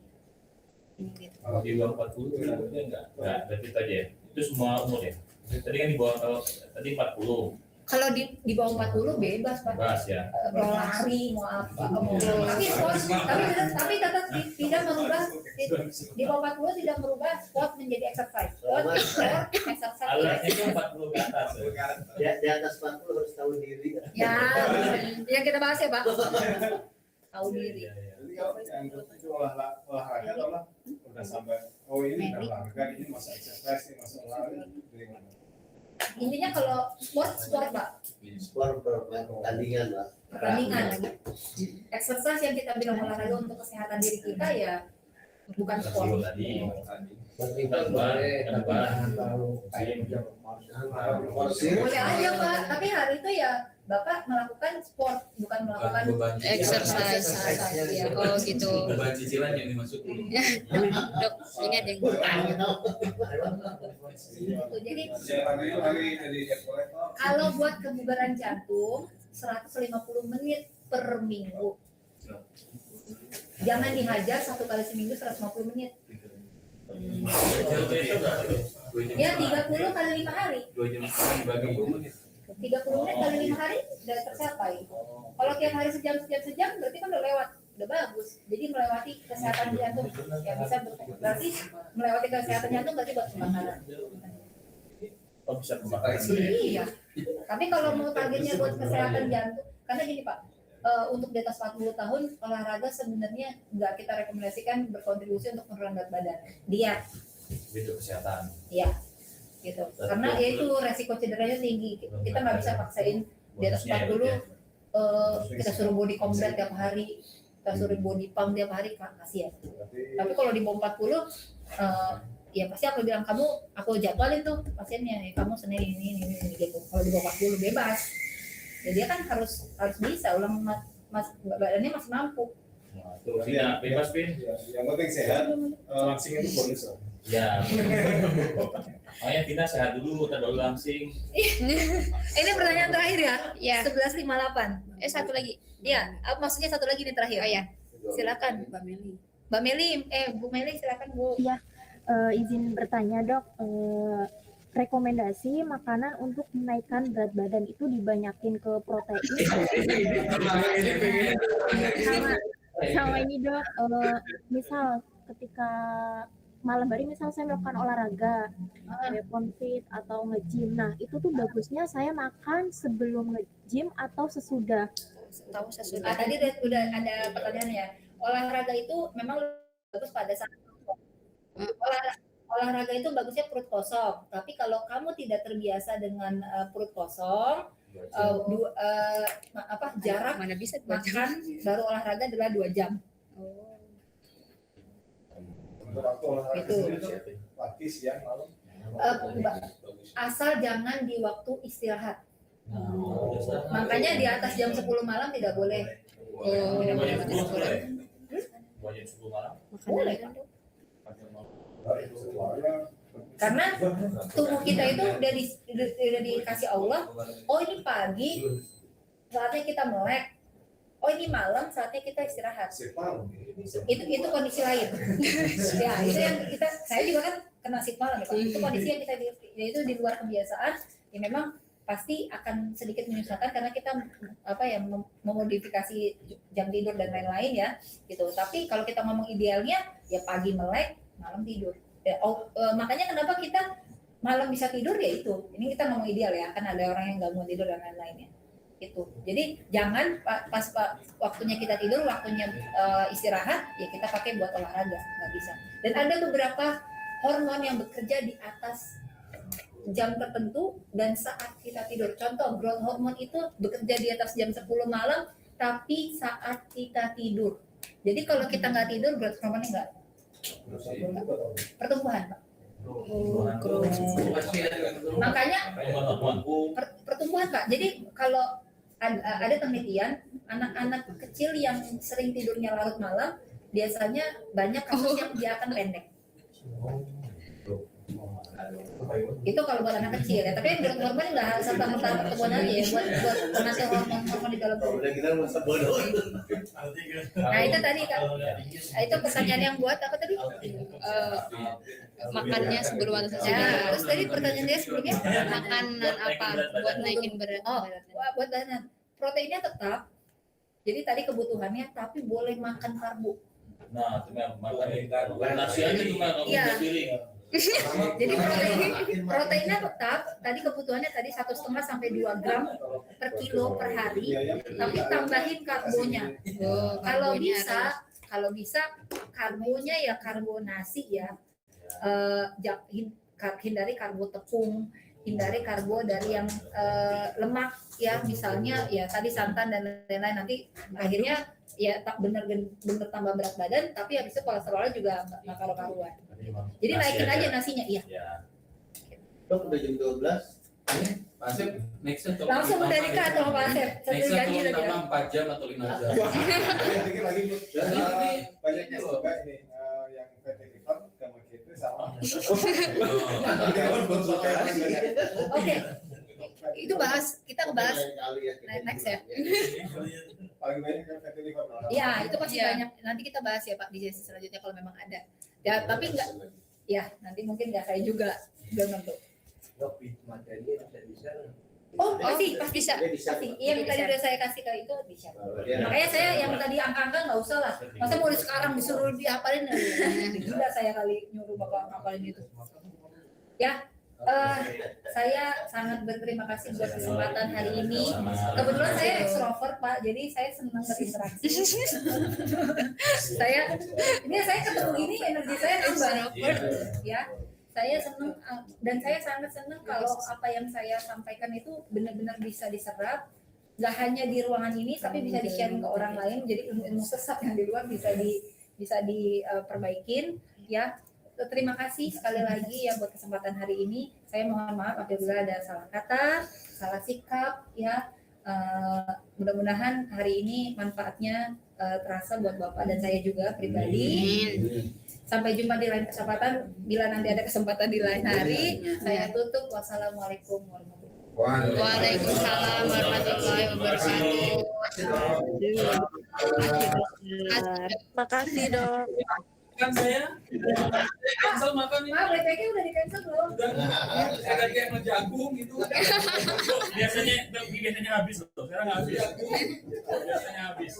Gitu. Kalau di bawah 40 sebenarnya enggak berarti itu aja ya. Itu semua umur ya. Tadi kan di bawah kalau tadi 40. Kalau di bawah 40 bebas Pak. Bebas ya. Mau lari, mau apa, mau tapi sport, tapi tetap tidak merubah di bawah 40 tidak merubah sport menjadi exercise. Sport exercise. Alatnya itu 40 ke atas. Ya, di atas 40 harus tahu diri. Ya, yang kita bahas ya Pak. Tahu diri. Jadi kalau yang itu olahraga atau lah udah sampai ini udah olahraga, ini masa exercise, ini masa olahraga. Intinya kalau sport Pak. Sport pertandingan lah. Pertandingan lagi. Exercise yang kita bilang olahraga untuk kesehatan diri kita ya bukan sport. Tadi. Boleh aja Pak, tapi hari itu ya Bapak melakukan sport bukan melakukan Exercise. Ya, oh gitu. Beban cicilan yang dimasukin. Dok, ini ada yang Jadi Dari kalau buat kebugaran jantung 150 menit per minggu. Jangan dihajar 1 kali seminggu 150 menit. Ya 30 kali 5 hari. 2 jam dibagi 20 menit. 30 menit kali 5 hari udah tercapai. Kalau tiap hari sejam berarti kan udah lewat, udah bagus. Jadi melewati kesehatan jantung ya bisa berarti melewati kesehatan jantung berarti buat pembakaran. Oh bisa kebakaran. Iya. Tapi kalau mau targetnya buat kesehatan jantung, karena gini Pak, untuk di atas 40 tahun olahraga sebenarnya nggak kita rekomendasikan berkontribusi untuk menurunkan berat badan. Diet. Itu kesehatan. Iya. Gitu. Karena ya itu resiko cederanya tinggi. Kita nggak bisa paksain di atas 40 kita suruh body combat tiap hari, kita suruh body pump tiap hari, kasihan. Tapi kalau di bawah 40 ya pasti aku bilang aku jadwalin tuh pasiennya, kamu Senin ini gitu. Kalau di bawah 40 bebas. Ya dia kan harus bisa ulang badannya masih mampu. Nah, itu Vina, bebas Vin. Yang penting sehat, langsing itu bonus. Ya. Makanya Vina sehat dulu, baru langsing. Ini pertanyaan terakhir ya. Ya. 11.58. Satu lagi. Iya, maksudnya satu lagi nih terakhir. Oh ya. Silakan Mbak Meli. Mbak Meli, Bu Meli silakan Bu. Iya, izin bertanya Dok, rekomendasi makanan untuk menaikkan berat badan itu dibanyakin ke protein sama ini Dok, misal ketika malam hari misal saya melakukan olahraga, fit atau nge-gym, nah itu tuh bagusnya saya makan sebelum nge-gym atau sesudah? Tahu sesudah. Tadi udah ada pertanyaan ya. Olahraga itu memang bagus pada saat olahraga itu bagusnya perut kosong. Tapi kalau kamu tidak terbiasa dengan perut kosong, jarak Mana bisa makan baru olahraga adalah 2 jam. Untuk waktu olahraga Itu. sendiri, pagi, siang, malam. Asal jangan di waktu istirahat. Makanya di atas jam 10 malam tidak boleh. Tidak boleh makan sekolah. Wajib 10 malam. Boleh Pak. Karena tubuh kita itu udah dikasih Allah. Oh ini pagi saatnya kita melek. Oh ini malam saatnya kita istirahat. Itu kondisi lain. Ya itu yang saya juga kan kena shift malam ya Pak. Itu kondisi yang kita itu di luar kebiasaan. Ya memang pasti akan sedikit menyusahkan karena kita memodifikasi jam tidur dan lain-lain ya gitu. Tapi kalau kita ngomong idealnya ya pagi melek, malam tidur. Makanya kenapa kita malam bisa tidur ya itu. Ini kita ngomong ideal ya, kan ada orang yang nggak mau tidur dan lain-lainnya. Itu. Jadi jangan pas waktunya kita tidur, waktunya istirahat ya kita pakai buat olahraga, nggak bisa. Dan ada beberapa hormon yang bekerja di atas jam tertentu dan saat kita tidur. Contoh growth hormone itu bekerja di atas jam 10 malam tapi saat kita tidur. Jadi kalau kita nggak tidur growth hormone nggak pertumbuhan Pak. Makanya Teman-teman. pertumbuhan Kak. Jadi kalau ada penelitian anak-anak kecil yang sering tidurnya larut malam biasanya banyak kasus yang dia akan pendek. Itu kalau buat anak kecil ya. Tapi yang di hormon nggak serta-merta pertumbuhan aja ya buat pengatur hormon di dalam tubuh. Udah kita masa bodoh. Nah itu tadi Kak. Itu pertanyaan yang buat apa tadi? Makannya sebelum atau Ya, sesudah. terus tadi pertanyaan dia sebelumnya Makanan apa buat naikin berat? oh buat badan proteinnya tetap. Jadi tadi kebutuhannya tapi boleh makan karbo. Nah, itu mah makan nasi aja tuh mah Iya. kamu piring. Jadi proteinnya tetap tadi kebutuhannya tadi 1,5 sampai 2 gram per kilo per hari, tapi tambahin karbonya. Kalau bisa karbonya ya karbo nasi ya. Hindari karbo tepung, hindari karbo dari yang lemak ya, misalnya ya tadi santan dan lain-lain, nanti akhirnya ya tak bener tambah berat badan, tapi habis itu kolesterolnya juga nggak karu-karuan. Jadi naikin aja nasinya, iya. Ya. Dok udah jam 12. Pak Asep, nextnya tolong Langsung ditambah dari Kak atau Pak Asep, satu Nextnya janji tolong tadi ya. tambah 4 jam atau 5 jam. Dikit lagi Bu. Banyaknya juga ini yang PT Liver sama kita sama. Oke, itu kita bahas next ya. Paling banyak kan PT Liver. Iya, itu pasti Iya. banyak. Nanti kita bahas ya Pak di sesi selanjutnya kalau memang ada. Ya, tapi enggak. Ya, nanti mungkin nggak saya juga belum tentu. Dok, materinya bisa. Oh, pasti Bisa. pasti. Yang tadi udah saya kasih ke itu bisa. Makanya saya yang tadi angka-angka nggak usah lah. Masa mau sekarang disuruh dihafalin? Gila saya kali nyuruh bapak ngapalin itu. Ya, saya sangat berterima kasih buat kesempatan hari ini. Kebetulan saya extrovert Pak, jadi saya senang berinteraksi. saya ketemu gini energi saya nambah. Ya, saya senang dan saya sangat senang kalau apa yang saya sampaikan itu benar-benar bisa diserap. Gak hanya di ruangan ini, tapi bisa di-sharing ke orang lain. Jadi ilmu-ilmu sesat yang di luar bisa diperbaikin. Ya, terima kasih sekali lagi ya buat kesempatan hari ini. Saya mohon maaf apabila ada salah kata, salah sikap ya. Mudah-mudahan hari ini manfaatnya terasa buat Bapak dan saya juga pribadi. Sampai jumpa di lain kesempatan. Bila nanti ada kesempatan di lain hari, saya tutup. Wassalamualaikum warahmatullahi wabarakatuh. Waalaikumsalam warahmatullahi wabarakatuh. Makasih dok. Kan saya cancel makan ini. BPK udah di cancel belum? Udah, saya tadi kayak ngejagung gitu. Biasanya habis loh. Sekarang nggak habis. Biasanya habis.